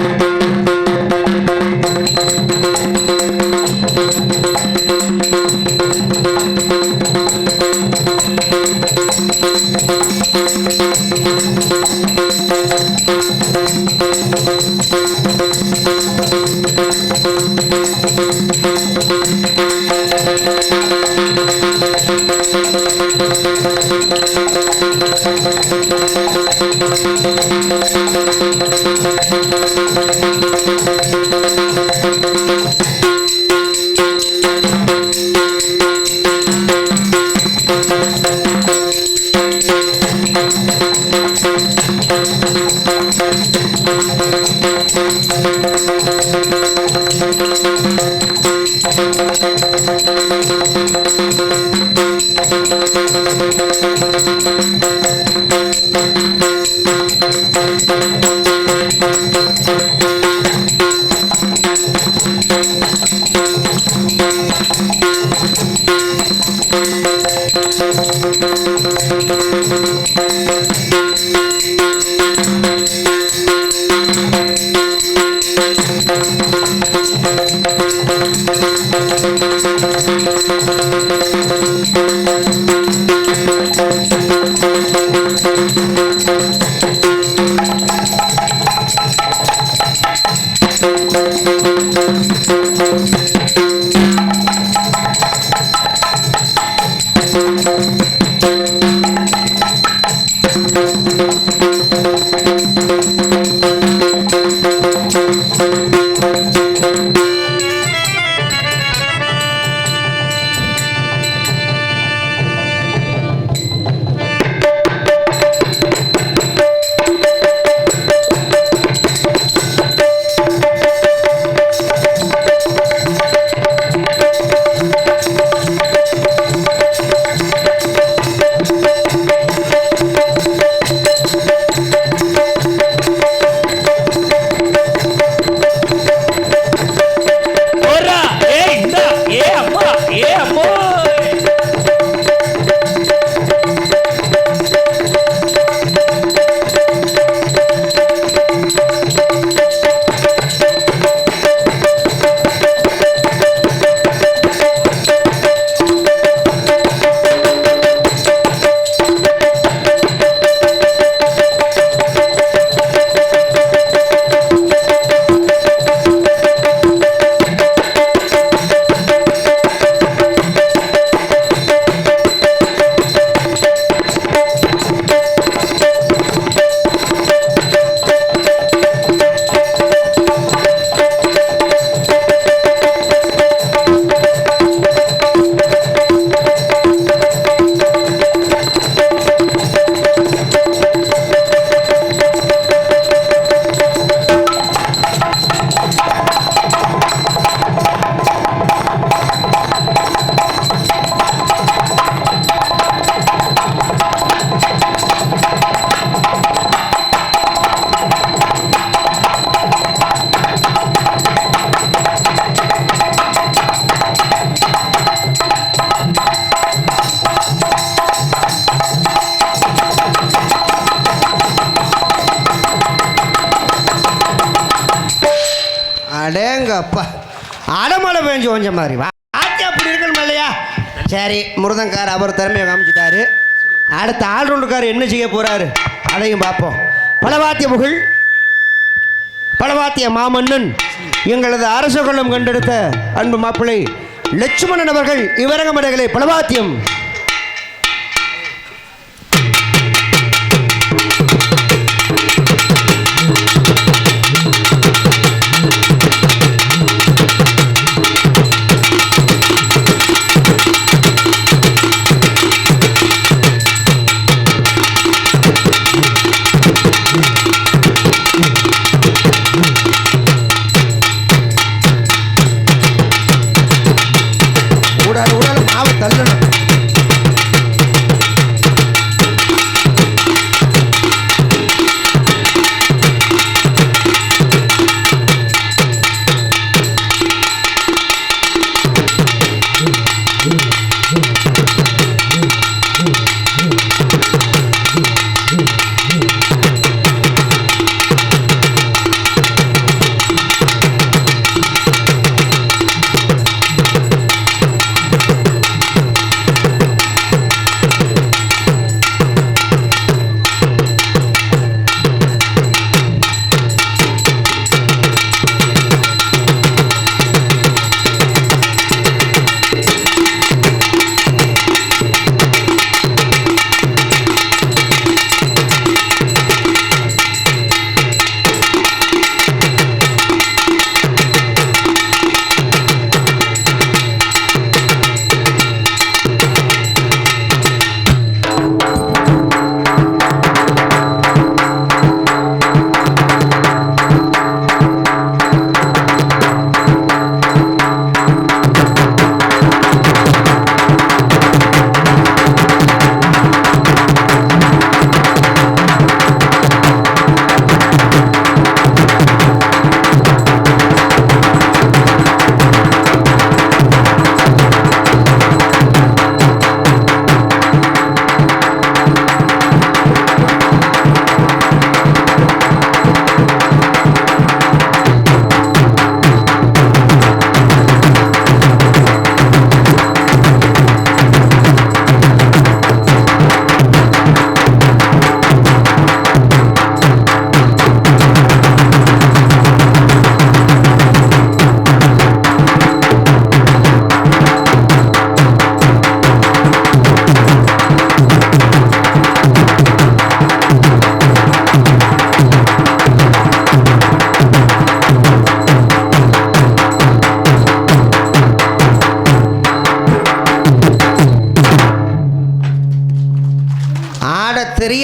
அடேங்க அப்பா அடமழை பெஞ்சு கொஞ்சம் மாதிரி ஆச்சு அப்படி இருக்கணும் இல்லையா? சரி, முருதங்கார் அவர் திறமையை காமிச்சிட்டாரு. அடுத்த ஆல்ரவுண்டுக்கார் என்ன செய்ய போறாரு அதையும் பார்ப்போம். பலவாத்திய புகழ் பலவாத்திய மாமன்னன் எங்களது அரச கொள்ளம் கண்டெடுத்த அன்பு மாப்பிள்ளை லட்சுமணன் அவர்கள் இவரங்க மடைகளை பலவாத்தியம்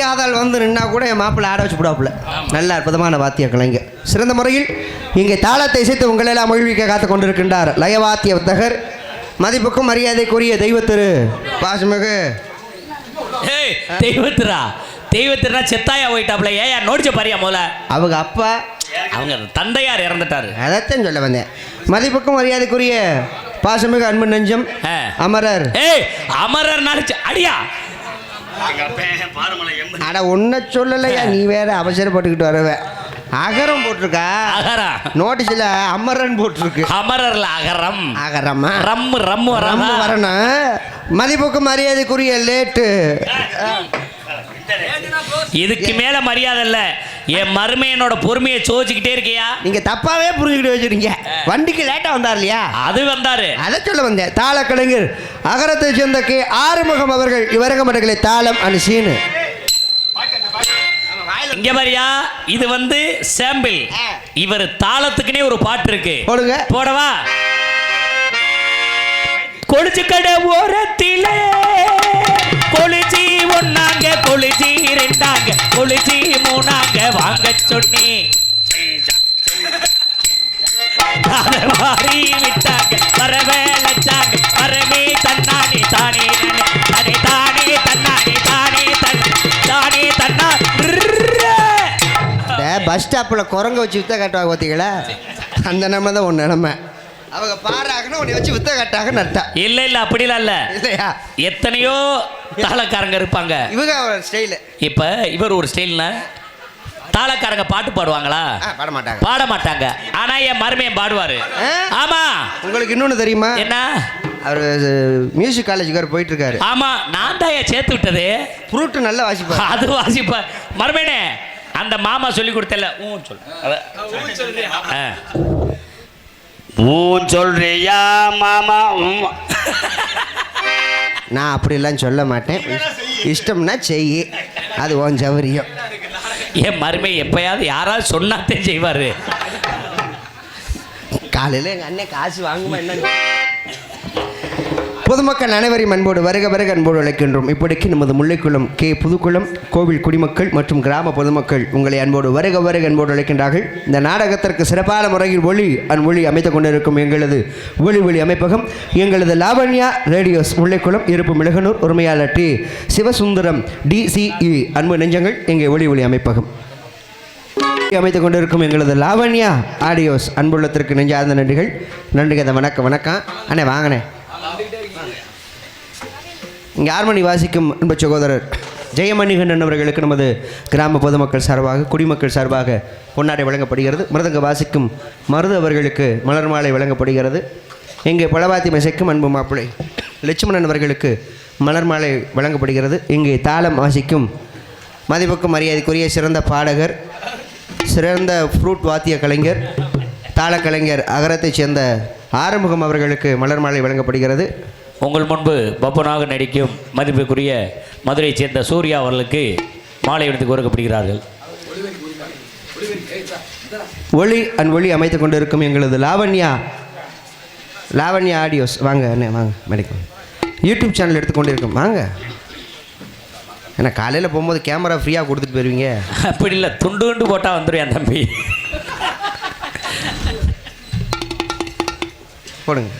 காதல் வந்து நின்னா கூட என் மாப்பிள்ளை ஆட வச்சு விடாப்புல. நல்ல அற்புதமான வாத்திய கலைஞர். சிறந்த முறையில் இங்கே தாளத்தை இசைத்து உங்களெல்லாம் மகிழ்விக்க காத்து கொண்டிருக்கின்றார் லயவாத்திய வித்தகர், மதிப்புக்கும் மரியாதைக்குரிய தெய்வ திரு பாசமிகு தெய்வத்திரா செத்தாயா போயிட்டாப்ல. ஏயா நோடிச்ச பாரியா முதல்ல. அவங்க அப்பா அவங்க தந்தையார் இறந்துட்டாரு. அதைத்தான் சொல்ல வந்தேன். மதிப்புக்கும் மரியாதைக்குரிய பாசமிகு அன்பு நெஞ்சம் அமரர். அமரர் நடிச்சு அடியா அட ஒன்ன சொல்லலையா, நீ வேற அவசரப்பட்டுக்கிட்டு வரவே. அகரம் போட்டிருக்கா, அகரா நோட்டீஸ்ல அமரன் போட்டிருக்கு. அமரர்ல அகரம், அகரமா ரம்மு ரம்மு ரம்மு வரணும். மதிப்புக்கு மரியாதைக்குரிய லேட்டு. இதுக்கு மேல மரியாதை இல்ல. என் மருமையனோட பொறுமையை சோதிச்சுக்கிட்டே இருக்கியா? நீங்க தப்பாவே புரிஞ்சுக்கிட்டு வச்சிருக்கீங்க. வண்டிக்கு லேட்டா வந்தார் இல்லையா? அது வந்தாரு, அதை சொல்ல வந்தேன். தாள கலைஞர் அகரத்தை சேர்ந்த கே ஆறுமுகம் அவர்கள் இவரக மடங்களை தாளம் அண்ட் சீனு. இங்க மாதிரியா இது வந்து சாம்பிள். இவர் தாளத்துக்குனே ஒரு பாட்டு இருக்கு, போடுங்க. போடவா? கொளிச்சு கடை ஓரத்திலே கொளிச்சி ஒன்னாங்க, கொளிச்சி ரெண்டாங்க, கொளிச்சி மூணாங்க வாங்க சொன்னி மாறி விட்டாங்க, வரவேலச்சாங்க, வரவே தன்னானே தானே தானே தானே தன்னானே தானே தானே தன்னா. பஸ் ஸ்டாப்பில் குரங்க வச்சு வித்த காட்டுவாங்க பார்த்தீங்களா? அந்த நம்ம தான் ஒன்று நிலமை. அவங்க பாடுறாங்கன்னா உன்னை வச்சு வித்த காட்டாக நட்டா. இல்லை இல்லை அப்படிலாம் இல்லை இல்லையா? எத்தனையோ தாளக்காரங்க இருப்பாங்க. இவங்க ஸ்டைலு. இப்போ இவர் ஒரு ஸ்டைல்னா தாளக்காரங்க பாட்டு பாடுவாங்களா? பாட மாட்டாங்க, பாட மாட்டாங்க. ஆனா என் மருமையன் பாடுவாரு. ஆமா. உங்களுக்கு இன்னொன்று தெரியுமா? என்ன? அவர் மியூசிக் காலேஜுக்கு போயிட்டு இருக்காரு. ஆமா, நான் தான் சேர்த்து விட்டது. ஃப்ரூட்டு நல்லா வாசிப்பா. அது வாசிப்பா மருமையனே. அந்த மாமா சொல்லி கொடுத்தல சொல்றியா மாமா? நான் அப்படிலாம் சொல்ல மாட்டேன். இஷ்டம்னா செய்யி, அது உன் சௌரியம். என் மருமை எப்பயாவது யாராவது சொன்னாத்தே செய்வாரு. காலையில் எங்கள் அண்ணன் காசு வாங்குமா என்ன? பொதுமக்கள் அனைவரையும் அன்போடு வருக வருக அன்போடு அழைக்கின்றோம். இப்படிக்கு நமது முல்லைக்குளம் கே புதுக்குளம் கோவில் குடிமக்கள் மற்றும் கிராம பொதுமக்கள் உங்களை அன்போடு வருக வருக அன்போடு அழைக்கின்றார்கள். இந்த நாடகத்திற்கு சிறப்பான முறையில் ஒளி அமைத்துக் கொண்டிருக்கும் எங்களது ஒளி அமைப்பகம் எங்களது லாவண்யா ரேடியோஸ் முல்லைக்குளம் இருப்பு மிளகனூர் உரிமையாளர் டி சிவசுந்தரம் DCE அன்பு நெஞ்சங்கள் இங்கே ஒளி அமைப்பகம் அமைத்துக் கொண்டிருக்கும் எங்களது லாவண்யா ஆடியோஸ் அன்புள்ளத்திற்கு நெஞ்சார்ந்த நன்றிகள். நன்றி கதை. வணக்கம் அண்ணே. வாங்கண்ணே. இங்கே ஹார்மோனி வாசிக்கும் அன்பு சகோதரர் ஜெயமணிகண்டன் அவர்களுக்கு நமது கிராம பொதுமக்கள் சார்பாக குடிமக்கள் சார்பாக பொன்னாடை வழங்கப்படுகிறது. மிருதங்க வாசிக்கும் மருது அவர்களுக்கு மலர் மாலை வழங்கப்படுகிறது. இங்கே பலவாத்தி இசைக்கும் அன்பு மாப்பிள்ளை லட்சுமணன் அவர்களுக்கு மலர் மாலை வழங்கப்படுகிறது. இங்கே தாளம் வாசிக்கும் மதிப்புக்கும் மரியாதைக்குரிய சிறந்த பாடகர், சிறந்த ஃப்ரூட் வாத்திய கலைஞர், தாளக்கலைஞர் அகரத்தைச் சேர்ந்த ஆறுமுகம் அவர்களுக்கு மலர் மாலை வழங்கப்படுகிறது. உங்கள் முன்பு பப்பனாக நடிக்கும் மதிப்புக்குரிய மதுரையைச் சேர்ந்த சூர்யா அவர்களுக்கு மாலை எடுத்து கொடுக்கப்படுகிறார்கள். ஒளி அமைத்துக் கொண்டிருக்கும் எங்களது லாவண்யா ஆடியோஸ். வாங்க அண்ணே, வாங்க மேடைக்கு. யூடியூப் சேனல் எடுத்துக்கொண்டு இருக்கும். வாங்க. ஏன்னா காலையில் போகும்போது கேமரா ஃப்ரீயாக கொடுத்துட்டு போயிருவீங்க. அப்படி இல்லை, துண்டு போட்டால் வந்துடுவேன் தம்பி. போடுங்க.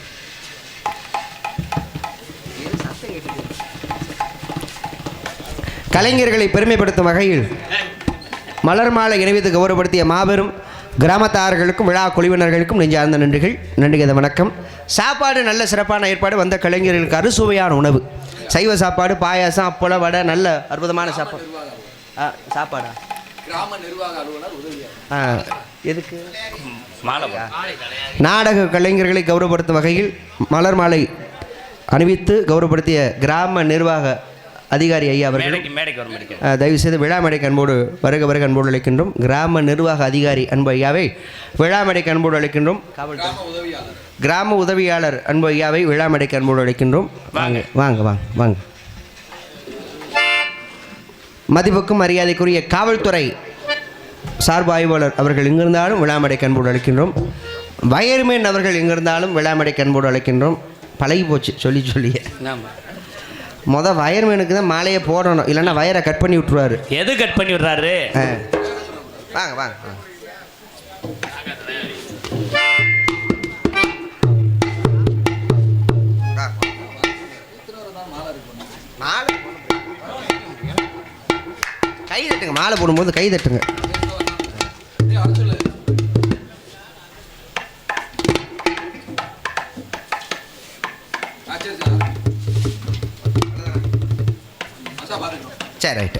கலைஞர்களை பெருமைப்படுத்தும் வகையில் மலர் மாலை இணைவித்து கௌரவப்படுத்திய மாபெரும் கிராமத்தார்களுக்கும் விழா குழுவினர்களுக்கும் நெஞ்சார்ந்த நன்றிகள். நன்றி கதை. வணக்கம். சாப்பாடு நல்ல சிறப்பான ஏற்பாடு. வந்த கலைஞர்களுக்கு அறுசுவையான உணவு, சைவ சாப்பாடு, பாயாசம், அப்பளம், வடை, நல்ல அற்புதமான சாப்பாடு. சாப்பாடா? எதுக்கு? நாடக கலைஞர்களை கௌரவப்படுத்தும் வகையில் மலர் மாலை அணிவித்து கௌரவப்படுத்திய கிராம நிர்வாக அதிகாரி ஐயா அவர்கள் தயவுசெய்து விழா மேடைக்கு அன்போடு வருக வருக அன்போடு அழைக்கின்றோம். கிராம நிர்வாக அதிகாரி அன்பு ஐயாவை விழா மேடைக்கு அன்போடு அழைக்கின்றோம். கிராம உதவியாளர் அன்பு ஐயாவை விழா மேடைக்கு அன்போடு அழைக்கின்றோம். வாங்க வாங்க வாங்க வாங்க. மதிப்புக்கும் மரியாதைக்குரிய காவல்துறை சார்பு ஆய்வாளர் அவர்கள் எங்கிருந்தாலும் விழா மேடைக்கு அன்போடு அழைக்கின்றோம். வயர்மேன் அவர்கள் எங்கிருந்தாலும் விழா மேடைக்கு அன்போடு அழைக்கின்றோம். பழகி போச்சு சொல்லி சொல்லியே. வயர்மேனுக்கு தான் மாலையை போடணும், இல்லைன்னா வயரை கட் பண்ணி விட்டுருவாரு. எது கட் பண்ணி விடுறாரு? வாங்க வாங்க மாலை கை தட்டுங்க, மாலை போடும்போது கை தட்டுங்க. சரி ரைட்டு.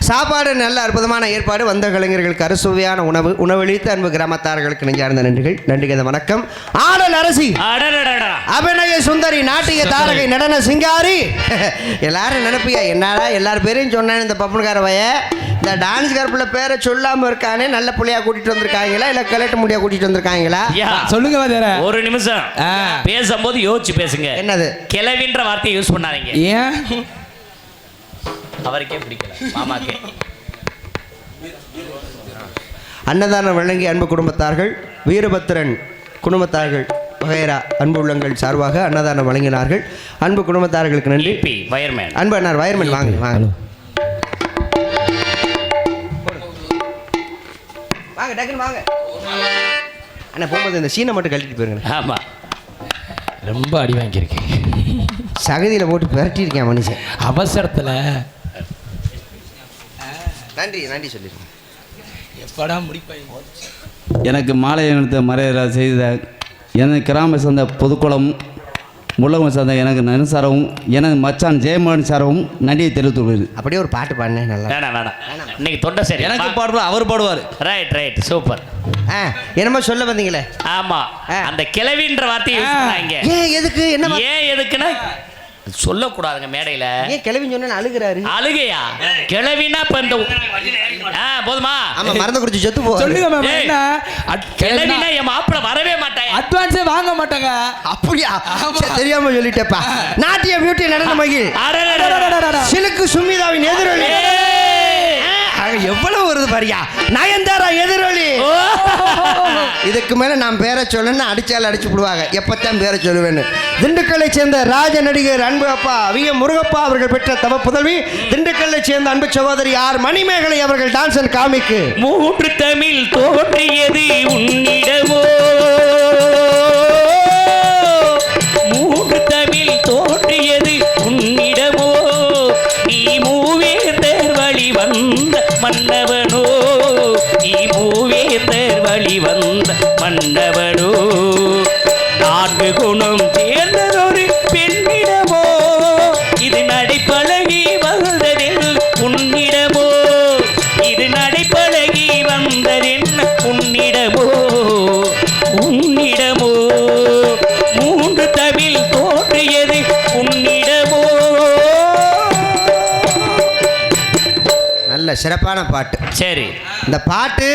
சாப்பாடு நல்ல அற்புதமான ஏற்பாடு. வந்த கலைஞர்களுக்கு அறுசுவையான உணவளித்த அன்பு கிராமத்தார்களுக்கு நெஞ்சார்ந்த நன்றிகள் வணக்கம். ஆடல் அரசி, அபிநய சுந்தரி, நாட்டிய தாரகை, நடன சிங்காரி. எல்லாரும் நினைப்பியா என்னடா எல்லாரும் பேரையும் சொன்னானே இந்த பப்புனுக்கார வய, இந்த டான்ஸ்கார பிள்ளை பேரை சொல்லாமல் இருக்கானே, நல்ல பிள்ளையா கூட்டிட்டு வந்திருக்காங்களா இல்லை கலெக்ட் முடியா கூட்டிட்டு வந்திருக்காங்களா? சொல்லுங்க. ஒரு நிமிஷம் பேசும்போது யோசிச்சு பேசுங்க. என்னது கிளவின்ற வார்த்தையை யூஸ் பண்ணாதீங்க. ஏன் அவருக்கே பிடிக்கல, மாமாக்கே. அன்னதானம் வழங்கிய அன்பு குடும்பத்தார்கள், வீரபத்திரன் குடும்பத்தார்கள் வகைரா அன்பு உள்ளங்கள் சார்பாக அன்னதானம் வழங்கினார்கள். அன்பு குடும்பத்தார்களுக்கு நன்றி. வயர்மேன், அன்பு அண்ணார் வயர்மேன் வாங்க வாங்க வாங்க டக்குன்னு வாங்க அண்ணா. போகும்போது இந்த சீனை மட்டும் கழட்டிட்டு போயிருங்க. ஆமாம், ரொம்ப அடி வாங்கியிருக்கேன். சகதியில் போட்டு விரட்டியிருக்கேன் மனுஷன் அவசரத்தில். நன்றி நன்றி சொல்லிடுங்க. எப்படா முடிப்பாங்க? எனக்கு மாலை அணிவித்த மரியாதை செய்த எனது கிராம சேர்ந்த பொதுக்குளம் முள்ளகம் சேர்ந்த எனக்கு நன்சாரவும் எனது மச்சான் ஜெயமோகன் சாரவும் நன்றியை தெரிவித்துள்ளது. அப்படியே ஒரு பாட்டு பாடினேன். நல்லா வேணாம் இன்னைக்கு தொண்டை சரி. எனக்கு பாடுவார், அவர் பாடுவார். Right right super. என்னமோ சொல்ல வந்தீங்களே? ஆமா, அந்த கிளவின்ற வார்த்தையை ஏன் எதுக்கு என்ன ஏன் எதுக்குன்னா சொல்லக்கூடாதுங்க மேடையில. ஏன் கிளவின்னு சொன்னா அழுகிறாரு? அழுகையா? கிளவினா இப்ப இந்த போதுமா? ஆமா, மறந்து குடிச்சு செத்து போ. சொல்லுங்க மேம். என்ன கிளவினா என் மாப்பிள வரவே மாட்டாங்க, அட்வான்ஸே வாங்க மாட்டாங்க. அப்படியா? தெரியாம சொல்லிட்டேப்பா. நாட்டிய பியூட்டி நடன மகிழ் சிலுக்கு சுமிதாவின் எதிரொலி. எவ்வளவு வருது பாரியா, நயன்தாரா எதிரொலி. இதுக்கு மேல நான் பேரை சொல்லணும்னு அடிச்சாலும் அடிச்சு விடுவாங்க. எப்பத்தான் பேரை சொல்லுவேன்னு. திண்டுக்கல்லை சேர்ந்த ராஜ நடிகர் அன்பு அப்பா வி.எம். முருகப்பா அவர்கள் பெற்ற தவ புதல்வி, திண்டுக்கல்லை சேர்ந்த அன்பு சகோதரி ஆர் மணிமேகலை அவர்கள் டான்ஸ் அண்ட் காமிக்கு. மூன்று தமிழ் தோன்றியது உன்னிடமோ, மூன்று தமிழ் தோன்றியது உன்னிடமோ, நீ மூவேந்தர் வழி வந்த மன்னவனோ, நீ மூவேந்தர் வழி வந்த மன்னவனோ, நான்கு குணம் சேர்ந்ததொரு பெண்ணிடமோ, இது நடைப்பழகி வந்ததில் உன்னிடமோ, இது நடைப்பழகி வந்ததின் உன்னிடமோ, உன்னிடமோ, மூன்று தமிழ் தோன்றியது உன்னிடமோ. நல்ல சிறப்பான பாட்டு. சரி, இந்த பாட்டு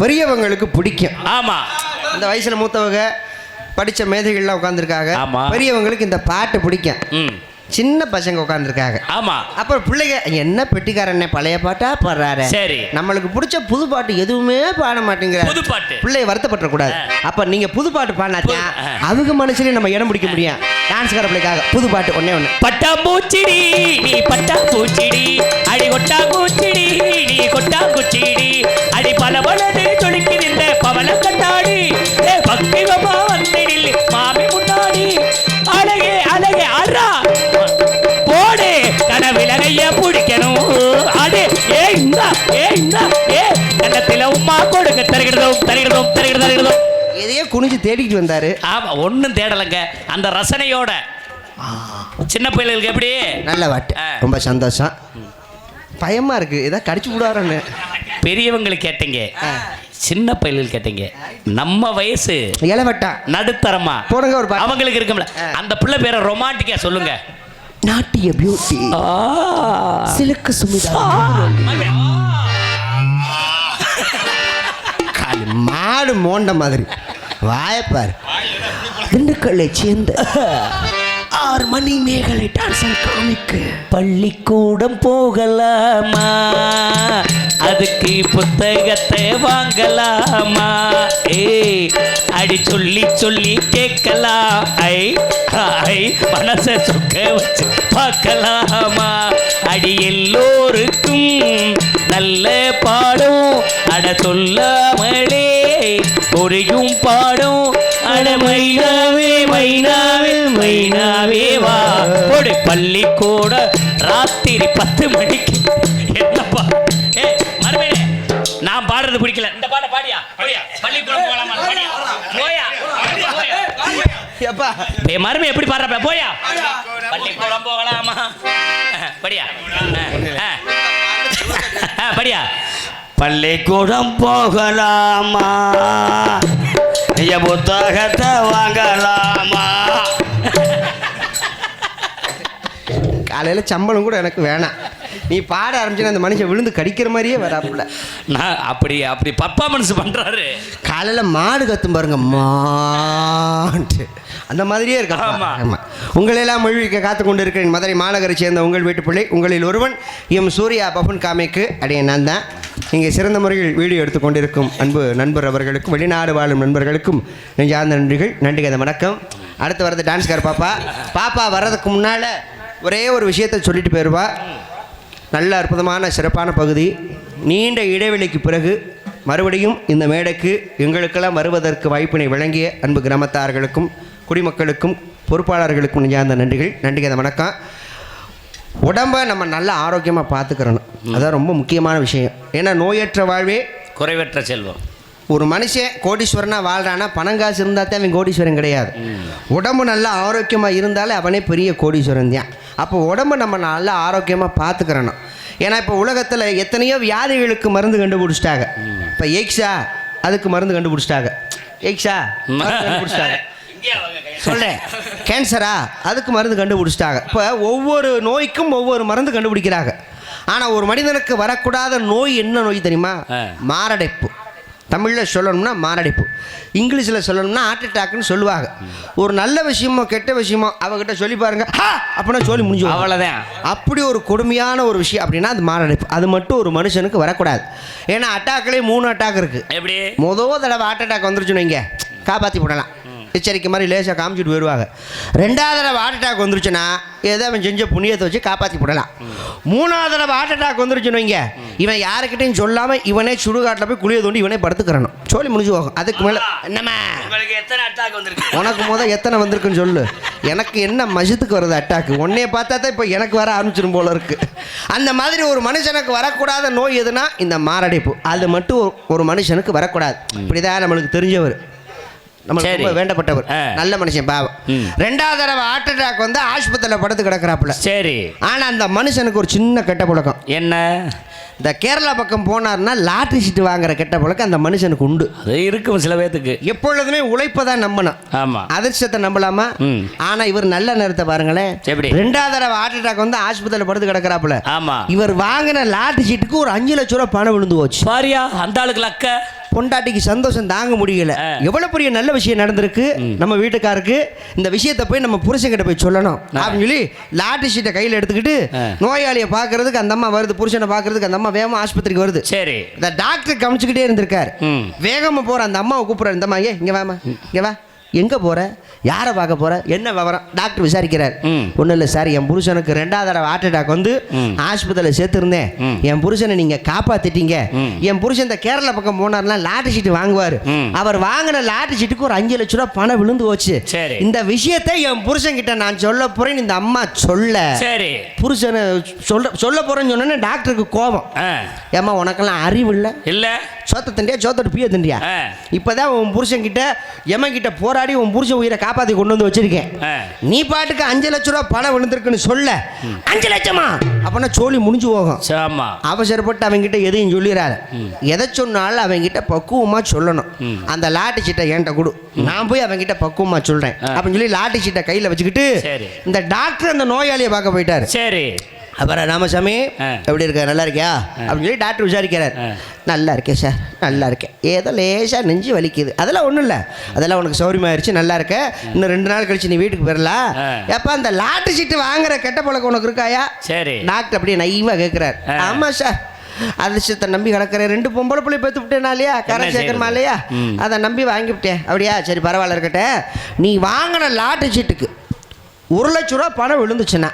பெரியவங்களுக்கு பிடிக்கும். ஆமா, இந்த வயசுல மூத்தவங்க படிச்ச மேதைகள்லாம் உட்காந்துருக்காங்க. பெரியவங்களுக்கு இந்த பாட்டு பிடிக்கும். சின்ன பசங்க உட்காந்துருக்காங்க. ஆமா, அப்புறம் பிள்ளைங்க என்ன பெட்டிக்காரண்ணே பழைய பாட்டா பாடுறாரு. சரி, நம்மளுக்கு பிடிச்ச புது பாட்டு எதுவுமே பாட மாட்டேங்கிற புது பாட்டு பிள்ளைய வருத்தப்பட கூடாது. அப்ப நீங்க புது பாட்டு பாடினாத்தான் அவங்க மனசுலயே நம்ம இடம் பிடிக்க முடியும். டான்ஸ்கார பிள்ளைக்காக புது பாட்டு ஒன்னே ஒண்ணு. பட்டாம்பூச்சிடி நீ பட்டாம்பூச்சிடி, அடி கொட்டாம்பூச்சிடி நீ கொட்டாம்பூச்சிடி, அடி பல பலது தொடுக்கி நின்ற பவள கட்டாடி, பக்திவமா வந்திடில் மாமி முன்னாடி, அழகே அழகே ஆடுறா போடு கனவிலகைய பிடிக்கணும். அடே ஏ இந்தா கண்ணத்தில உமா கொடுக்க தருகிறதும் தருகிறதும் தருகிறது தருகிறதும். எதையோ குனிஞ்சு தேடிக்கிட்டு வந்தாரு. ஆமா, ஒன்றும் தேடலைங்க, அந்த ரசனையோட. சின்ன பிள்ளைகளுக்கு எப்படி நல்ல பாட்டு, ரொம்ப சந்தோஷம். பயமா இருக்கு ஏதாவது கடிச்சு விடுவாருன்னு. பெரியவங்களுக்கு கேட்டீங்க, சின்ன பையல்கள் கேட்டீங்க, நம்ம வயசு இளவட்டா நடுத்தரமா போடுங்க ஒரு பாட்டு. அவங்களுக்கு இருக்கும்ல, அந்த பிள்ளை பேரை ரொமான்டிக்கா சொல்லுங்க. நாட்டிய பியூட்டி சிலுக்கு சுமிதா. மாடு மோண்ட மாதிரி வாயப்பார். திண்டுக்கல்லை சேர்ந்த ஆர் மணிமேகலை டான்ஸ் அண்ட் காமிக்கு. பள்ளிக்கூடம் போகலாமா, அதுக்கு புத்தகத்தை வாங்கலாமா, அடி சொல்லி சொல்லி கேட்கலாம் ஐ ஐ மனச சொக்க வச்சு பார்க்கலாமா அடி எல்லோருக்கும் நல்ல பாடம் அட சொல்லாமலே புரியும் பாடம் அட மைனாவே மைனாவே மைனாவே வா ஒரு பள்ளிக்கூட ராத்திரி 10 மணிக்கு என்னப்பா ஏ மறுபடியே நான் பாடுறது பிடிக்கல இந்த பாட்டை பாடியா பள்ளிக்கூடம் போகலாமா போயா எப்பா மறுமை எப்படி பாடுறப்ப போயா பள்ளிக்கூடம் போகலாமா படியா படியா பள்ளிக்கூடம் போகலாமா புத்தகத்தை வாங்கலாமா காலையில் சம்பளம் கூட எனக்கு வேணாம். நீ பாட ஆரம்பிச்சுன்னா அந்த மனுஷன் விழுந்து கடிக்கிற மாதிரியே வராப்புல. நான் அப்படி பர்ஃபார்மன்ஸ் பண்ணுறாரு. காலையில் மாடு கத்தும் பாருங்க மாட்டு அந்த மாதிரியே இருக்கு. ஆமாம் உங்களெல்லாம் மொழிக்க காத்து கொண்டு இருக்கிறேன் மதுரை மாநகரை சேர்ந்த உங்கள் வீட்டு பிள்ளை உங்களில் ஒருவன் எம் சூர்யா பபன் காமைக்கு அடைய நான் தான். இங்கே சிறந்த முறையில் வீடியோ எடுத்துக்கொண்டிருக்கும் அன்பு நண்பர் அவர்களுக்கும் வெளிநாடு வாழும் நண்பர்களுக்கும் நெஞ்சார்ந்த நன்றிகள். நன்றிக்கு வணக்கம். அடுத்து வரது டான்ஸ்கார் பாப்பா வர்றதுக்கு முன்னால் ஒரே ஒரு விஷயத்தை சொல்லிட்டு போயிடுவா. நல்ல அற்புதமான சிறப்பான பகுதி. நீண்ட இடைவெளிக்கு பிறகு மறுபடியும் இந்த மேடைக்கு எங்களுக்கெல்லாம் வருவதற்கு வாய்ப்பினை வழங்கிய அன்பு கிராமத்தார்களுக்கும் குடிமக்களுக்கும் பொறுப்பாளர்களுக்கும் நெஞ்சார்ந்த நன்றிகள். நன்றிக்கு வணக்கம். உடம்பை நம்ம நல்ல ஆரோக்கியமாக பார்த்துக்கிறணும். அதான் ரொம்ப முக்கியமான விஷயம். ஏன்னா நோயற்ற வாழ்வே குறைவற்ற செல்வம். ஒரு மனுஷன் கோடீஸ்வரனா வாழ்றானா பணங்காசு இருந்தால் தான் அவன் கோடீஸ்வரன் கிடையாது. உடம்பு நல்லா ஆரோக்கியமாக இருந்தாலே அவனே பெரிய கோடீஸ்வரன் தான். அப்போ உடம்பு நம்ம நல்லா ஆரோக்கியமாக பார்த்துக்கிறணும். ஏன்னா இப்போ உலகத்தில் எத்தனையோ வியாதிகளுக்கு மருந்து கண்டுபிடிச்சிட்டாங்க. இப்போ எய்க்ஸா அதுக்கு மருந்து கண்டுபிடிச்சிட்டாங்க. எய்க்ஸா கண்டுபிடிச்சிட்டாங்க சொல்கிறேன். கேன்சரா அதுக்கு மருந்து கண்டுபிடிச்சிட்டாங்க. இப்போ ஒவ்வொரு நோய்க்கும் ஒவ்வொரு மருந்து கண்டுபிடிக்கிறாங்க. ஆனால் ஒரு மனிதனுக்கு வரக்கூடாத நோய் என்ன நோய் தெரியுமா? மாரடைப்பு. தமிழில் சொல்லணும்னா மாரடைப்பு, இங்கிலீஷில் சொல்லணும்னா ஹார்ட் அட்டாக்னு சொல்லுவாங்க. ஒரு நல்ல விஷயமோ கெட்ட விஷயமோ அவங்ககிட்ட சொல்லி பாருங்க அப்படின்னா சொல்லி முடிஞ்சு அவ்வளோதான். அப்படி ஒரு கொடுமையான ஒரு விஷயம் அப்படின்னா அது மாரடைப்பு. அது மட்டும் ஒரு மனுஷனுக்கு வரக்கூடாது. ஏன்னா அட்டாக்லேயே 3 அட்டாக் இருக்குது. எப்படி முதல் தடவை ஹார்ட் அட்டாக் வந்துருச்சுன்னு இங்கே காப்பாற்றி போடலாம், எச்சரிக்கை மாதிரி லேசாக காமிச்சிட்டு போயிடுவாங்க. 2வது தடவை ஹார்ட் அட்டாக் வந்துருச்சுன்னா ஏதோ அவன் செஞ்ச புண்ணியத்தை வச்சு காப்பாற்றி போடலாம். 3வது தடவை ஹார்ட் அட்டாக் வந்துருச்சுன்னு வைங்க, இவன் யாருக்கிட்டையும் சொல்லாமல் இவனே சுடுகாட்டில் போய் குளிய தோண்டி இவனே படுத்துக்கிறணும். சொல்லி முடிஞ்சு போகும். அதுக்கு மேலே என்னம்மா எத்தனை அட்டாக் வந்திருக்கு? உனக்கு எத்தனை வந்திருக்குன்னு சொல்லு. எனக்கு என்ன மஜத்துக்கு வருது அட்டாக்கு? உன்னைய பார்த்தா தான் இப்போ எனக்கு வர ஆரம்பிச்சிடும் போல இருக்கு. அந்த மாதிரி ஒரு மனுஷனுக்கு வரக்கூடாத நோய் எதுனா இந்த மாரடைப்பு. அது மட்டும் ஒரு மனுஷனுக்கு வரக்கூடாது. இப்படிதான் நம்மளுக்கு தெரிஞ்சவர், நம்மளுக்கு வேண்டப்பட்டவர், நல்ல மனுஷன் பாவம். 2வது தடவை ஹார்ட் அட்டாக் வந்து ஆஸ்பத்திரியில் படுத்து கிடக்கிறாப்புல. சரி. ஆனால் அந்த மனுஷனுக்கு ஒரு சின்ன கெட்ட பழக்கம். என்ன? இந்த கேரளா பக்கம் போனார்னா லாட்டரி சீட்டு வாங்குற கெட்ட பழக்கம் அந்த மனுஷனுக்கு உண்டு. அது இருக்கும் சில பேத்துக்கு. எப்பொழுதுமே உழைப்பை தான் நம்பணும். ஆமாம். அதிர்ஷ்டத்தை நம்பலாமா? ஆனால் இவர் நல்ல நேரத்தை பாருங்களேன். 2வது தடவை ஹார்ட் அட்டாக் வந்து ஆஸ்பத்திரியில் படுத்து கிடக்கிறாப்புல. ஆமாம். இவர் வாங்கின லாட்டரி சீட்டுக்கு ஒரு 5 லட்ச ரூபா பணம் விழுந்து போச்சு. பாரியா அந்த ஆளுக்கு லக்க. பொண்டாட்டிக்கு சந்தோஷம் தாங்க முடியல. எவ்வளவு பெரிய நல்ல விஷயம் நடந்திருக்கு நம்ம வீட்டுக்காருக்கு. இந்த விஷயத்தை போய் நம்ம புருஷன்கிட்ட போய் சொல்லணும் அப்படின்னு சொல்லி லாட்டரி சீட்டை கையில் எடுத்துக்கிட்டு நோயாளியை பார்க்கறதுக்கு அந்த அம்மா வருது, புருஷனை பார்க்கறதுக்கு அந்த அம்மா வேகமா ஆஸ்பத்திரிக்கு வருது. சரி. இந்த டாக்டர் கவனிச்சுக்கிட்டே இருந்திருக்காரு. வேகமா போற அந்த அம்மாவை கூப்பிடுறாரு. இந்த அம்மா இங்க வாமா, இங்க வா. எங்கே போகிற? யாரை பார்க்க போகிற? என்ன விவரம்? டாக்டர் விசாரிக்கிறார். ஒன்றும் இல்லை சார், என் புருஷனுக்கு 2வது தடவை ஹார்ட் அட்டாக் வந்து ஆஸ்பத்திரியில் சேர்த்துருந்தேன். என் புருஷனை நீங்கள் காப்பாற்றிட்டீங்க. என் புருஷன் இந்த கேரளா பக்கம் போனார்னா லாட்டரி சீட்டு வாங்குவார். அவர் வாங்கின லாட்டரி சீட்டுக்கு ஒரு 5 லட்ச ரூபா பணம் விழுந்து போச்சு. இந்த விஷயத்தை என் புருஷன் கிட்ட நான் சொல்ல போறேன். இந்த அம்மா சொல்ல புருஷனை சொல்ல போறேன்னு சொன்னோன்னே டாக்டருக்கு கோபம். ஏம்மா உனக்கெல்லாம் அறிவு இல்லை? சோத்த தண்டியா சோத்தோட பிய தண்டியா? இப்போதான் உன் புருஷன் கிட்ட எமன் கிட்ட போராடி உன் புருஷன் உயிரை காப்பாற்றி கொண்டு வந்து வச்சிருக்கேன். நீ பாட்டுக்கு 5 லட்ச ரூபா பணம் விழுந்திருக்குன்னு சொல்ல. 5 லட்சமா? அப்படின்னா சொல்லி முடிஞ்சு போகும். அவசரப்பட்டு அவங்கிட்ட எதையும் சொல்லிடாரு. எதை சொன்னாலும் அவங்கிட்ட பக்குவமா சொல்லணும். அந்த லாட்டரி சீட்டை என்கிட்ட கொடு, நான் போய் அவங்கிட்ட பக்குவமா சொல்றேன் அப்படின்னு சொல்லி லாட்டரி சீட்டை கையில் வச்சுக்கிட்டு இந்த டாக்டர் அந்த நோயாளியை பார்க்க போயிட்டாரு. சரி. அப்புறம் ராமசாமி எப்படி இருக்க? நல்லா இருக்கியா அப்படின்னு சொல்லி டாக்டர் விசாரிக்கிறார். நல்லா இருக்கேன் சார், நல்லா இருக்கேன். ஏதோ லேசாக நெஞ்சு வலிக்குது. அதெல்லாம் ஒன்றும் இல்லை, அதெல்லாம் உனக்கு சௌரியமாயிருச்சு, நல்லா இருக்க. இன்னும் 2 நாள் கழிச்சு நீ வீட்டுக்கு போயிடலாம். எப்போ அந்த லாட்டரி சீட்டு வாங்குற கெட்ட பழக்கம் உனக்கு இருக்காயா? சரி. டாக்டர் அப்படியே நைவாக கேட்குறாரு. ஆமாம் சார், அதிர்ஷ்டத்தை நம்பி கிடக்கிறேன். 2 பொம்பளை பிள்ளை பெற்று விட்டேனா இல்லையா, கரை சேர்க்கணுமா இல்லையா, அதை நம்பி வாங்கிவிட்டேன். அப்படியா, சரி பரவாயில்ல இருக்கட்டும். நீ வாங்கின லாட்டு சீட்டுக்கு 1 லட்ச ரூபா பணம் விழுந்துச்சுன்னா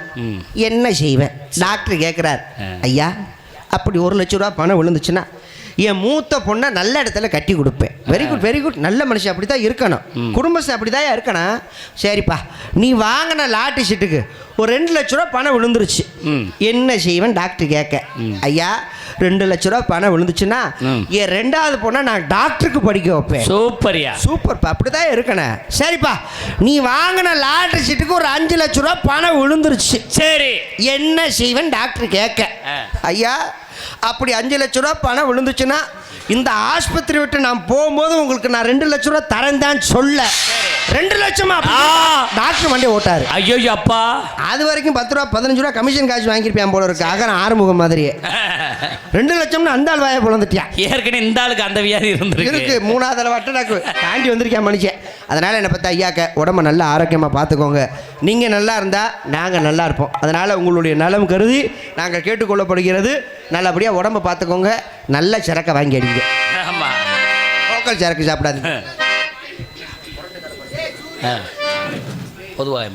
என்ன செய்வேன்? டாக்டர் கேட்குறாரு. ஐயா, அப்படி 1 லட்ச ரூபா பணம் விழுந்துச்சுன்னா என் மூத்த பொண்ணை நல்ல இடத்துல கட்டி கொடுப்பேன். வெரி குட் வெரி குட், நல்ல மனுஷன் அப்படி தான் இருக்கணும், குடும்பத்தை அப்படி தான் இருக்கணும். சரிப்பா, நீ வாங்கின லாட்டு சீட்டுக்கு ஒரு 2 லட்ச ரூபா பணம் விழுந்துருச்சு, என்ன செய்வேன்? டாக்டர் கேட்க. ஐயா, 2 லட்ச ரூபா பணம் விழுந்துச்சுன்னா என் 2வது பொண்ணை நான் டாக்டருக்கு படிக்க வைப்பேன். சூப்பர்யா, சூப்பர்ப்பா, அப்படி தான் இருக்கணும். சரிப்பா, நீ வாங்கின லாட்டரி சீட்டுக்கு ஒரு 5 லட்ச ரூபா பணம் விழுந்துருச்சு, சரி என்ன செய்வேன்? டாக்டர் கேட்க. ஐயா, அப்படி 5 லட்ச ரூபா பணம் விழுந்துச்சுன்னா இந்த ஆஸ்பத்திரி விட்டு நான் போகும்போது உங்களுக்கு நான் 2 லட்ச ரூபா தரேன் தான் சொல்ல. 2 லட்சமா? டாக்டர் வண்டி ஓட்டாரு. ஐயோ அப்பா, அது வரைக்கும் 10 ரூபா 15 ரூபா கமிஷன் காசு வாங்கியிருப்பேன் போல இருக்கு. அகரம் ஆறுமுகம் மாதிரியே 2 லட்சம்னு அந்த ஆள் வாயை புலந்துட்டியா. ஏற்கனவே இந்த ஆளுக்கு அந்த வியாதி இருக்கு. 3வது வட்டம் எனக்கு தாண்டி வந்திருக்கேன் மனுஷன். அதனால் என்னை பார்த்தா ஐயாக்க உடம்ப நல்லா ஆரோக்கியமாக பார்த்துக்கோங்க. நீங்கள் நல்லா இருந்தால் நாங்கள் நல்லா இருப்போம். அதனால் உங்களுடைய நலம் கருதி நாங்கள் கேட்டுக்கொள்ளப்படுகிறது. நல்லபடியாக உடம்பை பார்த்துக்கோங்க. நல்ல சரக்கை வாங்கி அடிங்க. ஆமாம், லோக்கல் சரக்கு சாப்பிடாது. பொதுவாக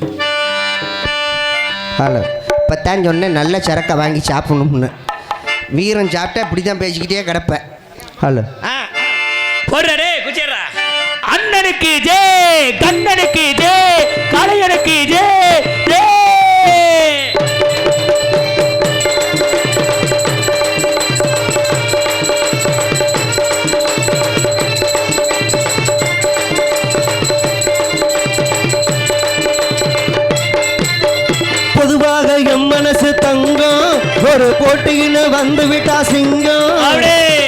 ஹலோ, இப்போ தான் சொன்னேன் நல்ல சரக்கை வாங்கி சாப்பிடணும்னு. வீரன் சாப்பிட்டா இப்படி தான் பேசிக்கிட்டே கிடப்பேன். ஹலோ, போடுறே குச்சேரா. அண்ணனுக்கு ஜே, கண்ணனுக்கு ஜே, கலையனுக்கு ஜே ஜே. பொதுவாக எம் மனசு தங்கம், ஒரு போட்டின்னு வந்து விட்டா சிங்கம்.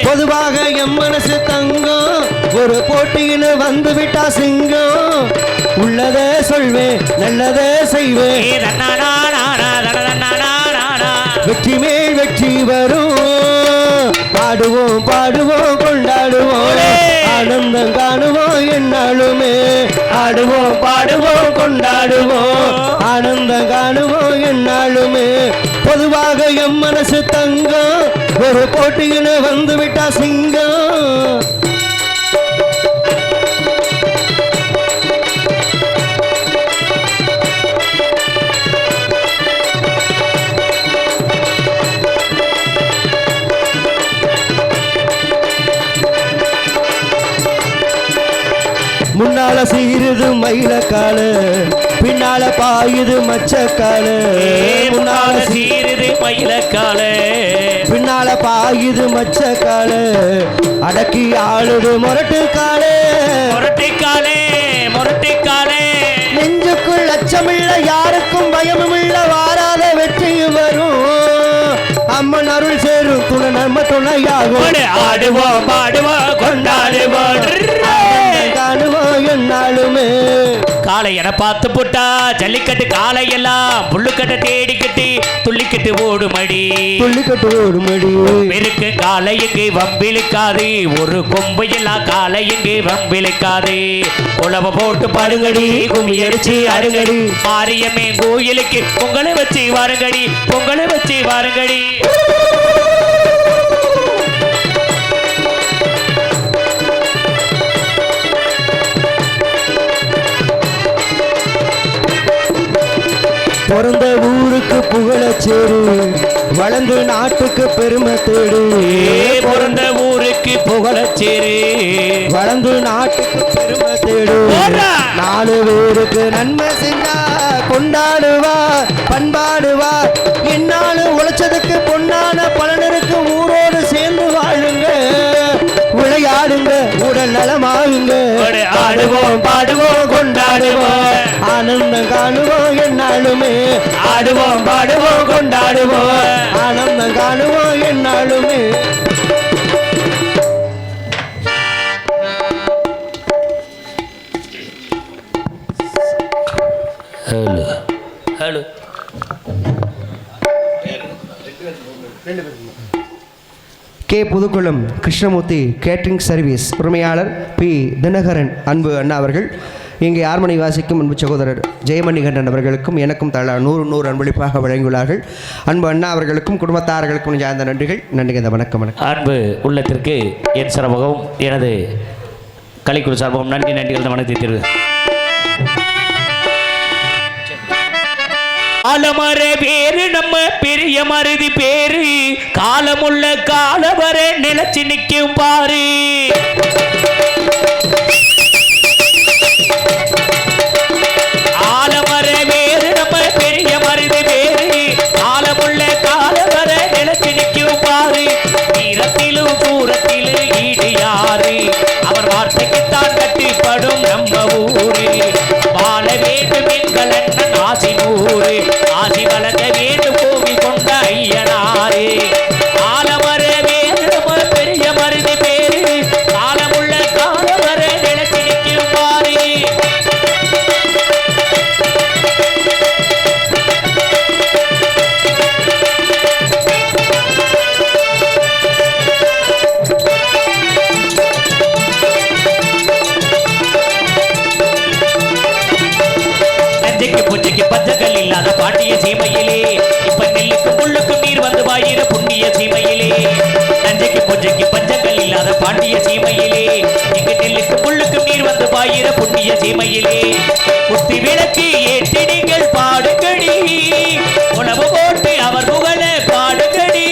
பொதுவாக எம் மனசு தங்கம், ஒரு போட்டின்னு வந்து விட்டா சிங்கம். உள்ளதே சொல்வேன், நல்லதே செய்வேன், வெற்றி மேல் வெற்றி வரும். பாடுவோம் பாடுவோம் கொண்டாடுவோம், ஆனந்தம் காணுவோம் என்னாலுமே. ஆடுவோம் பாடுவோம் கொண்டாடுவோம், ஆனந்தம் காணுவோம் என்னாலுமே. பொதுவாக எம் மனசு தங்கம், ஒரு போட்டின்னு வந்து விட்டா சிங்கம். முன்னால சீருது மயிலக்காலு, பின்னால பாயுது மச்சக்காலு. முன்னால சீருது மயிலக்காலு, பின்னால பாயுது மச்சக்காலு. அடக்கி ஆளுது முரட்டுக்காலு, முரட்டிக்காலே முரட்டிக்காலே. நெஞ்சுக்குள் அச்சமில்ல, யாருக்கும் பயமும் இல்ல, வாராத வெற்றி வரும். அம்மன் அருள் சேரும், துணை நம்ம துணையாகும். ஆடுவோம் பாடுவோம் கொண்டாடுவோம், காணுவோம் என்னாலுமே. காலை என பார்த்து போட்டா ஜல்லிக்கட்டு காலையெல்லாம் புல்லுக்கட்டை தேடிக்கட்டி துள்ளிக்கட்டு ஓடுமடி, துள்ளிக்கட்டு ஓடுமடி. பெருக்கு காலை எங்கே வம்பிழுக்காது, ஒரு கொம்பு எல்லாம் காலை எங்கே வம்பிழுக்காது. உழவ போட்டு படுங்கடி, கும்மி அடிச்சு அருங்கடி, மாரியமே கோயிலுக்கு பொங்கலை வச்சு வாருங்கடி, பொங்கலை வச்சு வாருங்கடி. பிறந்த ஊருக்கு புகழச்சேரு, வளர்ந்து நாட்டுக்கு பெருமை தேடு. பிறந்த ஊருக்கு புகழச்சேரு, வளர்ந்து நாட்டுக்கு பெருமை தேடு. 4 பேருக்கு நன்மை செஞ்சா கொண்டாடுவார், பண்பாடுவார். என்னாலும் உழைச்சதுக்கு பொன்னான பலனருக்கு ஊரோடு சேர்ந்து வாழுங்க, விளையாடுங்க, உடல் நலமாகுங்க. ஆடுவோம் பாடுவோம் கொண்டாடுவோம், ஆனந்தம் காணுவோம் என்னாலுமே. ஆடுவோம் பாடுவோம் கொண்டாடுவோம், ஆனந்தம் காணுவோம் என்னாலுமே. Hello hello. K Pudukulam Krishnamoorthy catering service உரிமையாளர் பி தினகரன் அன்பு அண்ணா அவர்கள் இங்கே ஆர்மணி வாசிக்கும் அன்பு சகோதரர் ஜெயமணி கண்டன் அவர்களுக்கும் எனக்கும் தலா 100 அன்பளிப்பாக வழங்கியுள்ளார்கள். அன்பு அண்ணா அவர்களுக்கும் குடும்பத்தார்களுக்கும் சார்ந்த நன்றிகள். நன்றிங்க. இந்த வணக்கம். அன்பு உள்ளத்திற்கு என் சார்பாகவும் எனது கலைக்குழு சார்பாகவும் நன்றிகள். இந்த வணக்கத்தை தெரிவித்து ஆலமர பேரு நம்ம பெரிய மருதி பேரு காலமுள்ள காலவர நிலச்சி நிற்கும் பாரு. ஆலமர பேரு நம்ம பெரிய மருதி பேரு காலமுள்ள காலவர நிலச்சி நிற்கும் பாரு. தீரத்திலும் தூரத்திலும் ஈடு யாரு அவர் வார்த்தைக்குத்தான் கட்டிப்படும் நம்ம ஊரு. வாழ வேண்டும் எங்கள் அண்ணன் ஆசி நூறு ஆசி வளர்க்க வேண்டும் கோவில் கொண்ட ஐயனாரே. ஆலமர வேறு நம்ம பெரிய மருதி பேரு காலமுள்ள காலவர நிலச்சி நிற்கும் பாரு. பூஜைக்கு பஞ்சங்கள் இல்லாத பாண்டிய சீமையிலே இப்ப நெல்லுக்கு முள்ளுக்கு நீர் வந்து வாயிர புண்ணிய சீமையிலே. நஞ்சைக்கு பூஜைக்கு பஞ்சங்கள் இல்லாத பாண்டிய சீமையிலே இங்கு நெல்லுக்கு முள்ளுக்கு நீர் வந்து வாயிர புண்ணிய சீமையிலே. குத்தி விளக்கு ஏற்றி நீங்கள் பாடுகடி உணவு போட்டு அவர் புகழ பாடுகடி.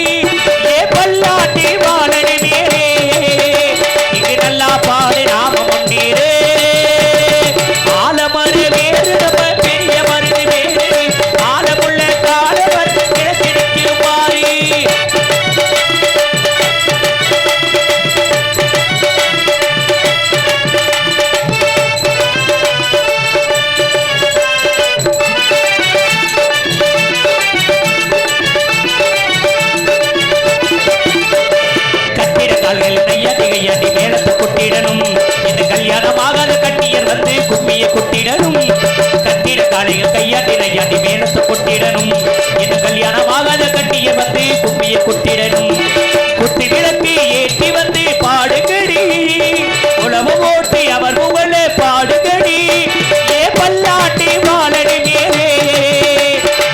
ஏ பல்லாட்டி வாழனி மேலே இங்கு நல்லா பாடு நாம முன்னேறு. ஆலமர வேறு நம்ம பெரிய மருதி வேறு காலமுள்ள காலவர் கிடக்கிடக்கும் பாரு. கட்டிட கால்கள் நையாட்டி மேலத்தை கொட்டிடணும் இந்த கல்யாணமாகாத கட்டியர் வந்து கும்மிய கொட்டிடணும். கட்டிட காலைகள் கையாட்டி நையாட்டி மேலத்தை கொட்டிடணும் இந்த கல்யாணமாகாத கட்டியர் வந்து கும்மிய கொட்டிடணும். குத்தி விளக்கு ஏற்றி வந்து பாடுகடி உணவு ஓட்டி அவர் புகழ பாடுகடி. ஏ பல்லாட்டி வாழடி மேலே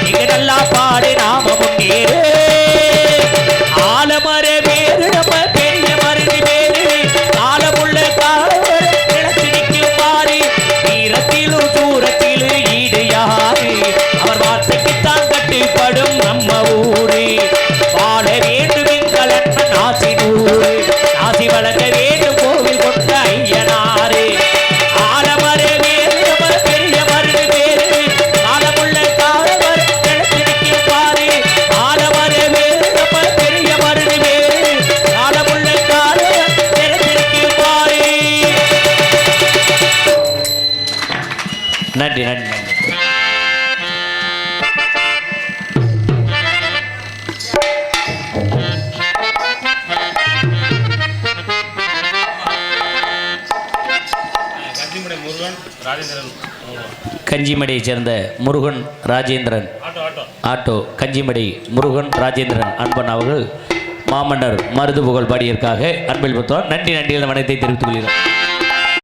இங்கு நல்லா பாடு நாம முன்னேறு. ஆலமர வேறு நம்ம பெரிய மருதி வேறு காலமுள்ள காலவர் நிலச்சி நிற்கும் பாரு. தீரத்திலும் தூரத்திலும் ஈடு யாரு அவர் வார்த்தைக்குத்தான் கட்டுப்படும் நம்ம ஊரு. வாழ வேண்டும் எங்கள் அண்ணன் ஆசி நூறு ஆசி வளர்க்க வேண்டும் கோவில் கொண்ட ஐயனாரு. ஆலமர வேறு நம்ம பெரிய மருதி வேறு காலமுள்ள காலவர் நிலச்சி நிற்கும் பாரு. ஆலமர வேறு நம்ம பெரிய மருதி வேறு காலமுள்ள காலவர் நிலச்சி நிற்கும் பாரு. நன்றி நன்றி நன்றி. கஞ்சிமடையைச் சேர்ந்த முருகன் ராஜேந்திரன் ஆட்டோ கஞ்சிமடை முருகன் ராஜேந்திரன் அன்பன் அவர்கள் மாமன்னர் மருது புகழ் பாடியதற்காக அன்பில் புத்தோர் நன்றி நன்றிகள் வணக்கத்தை தெரிவித்துக் கொள்கிறோம்.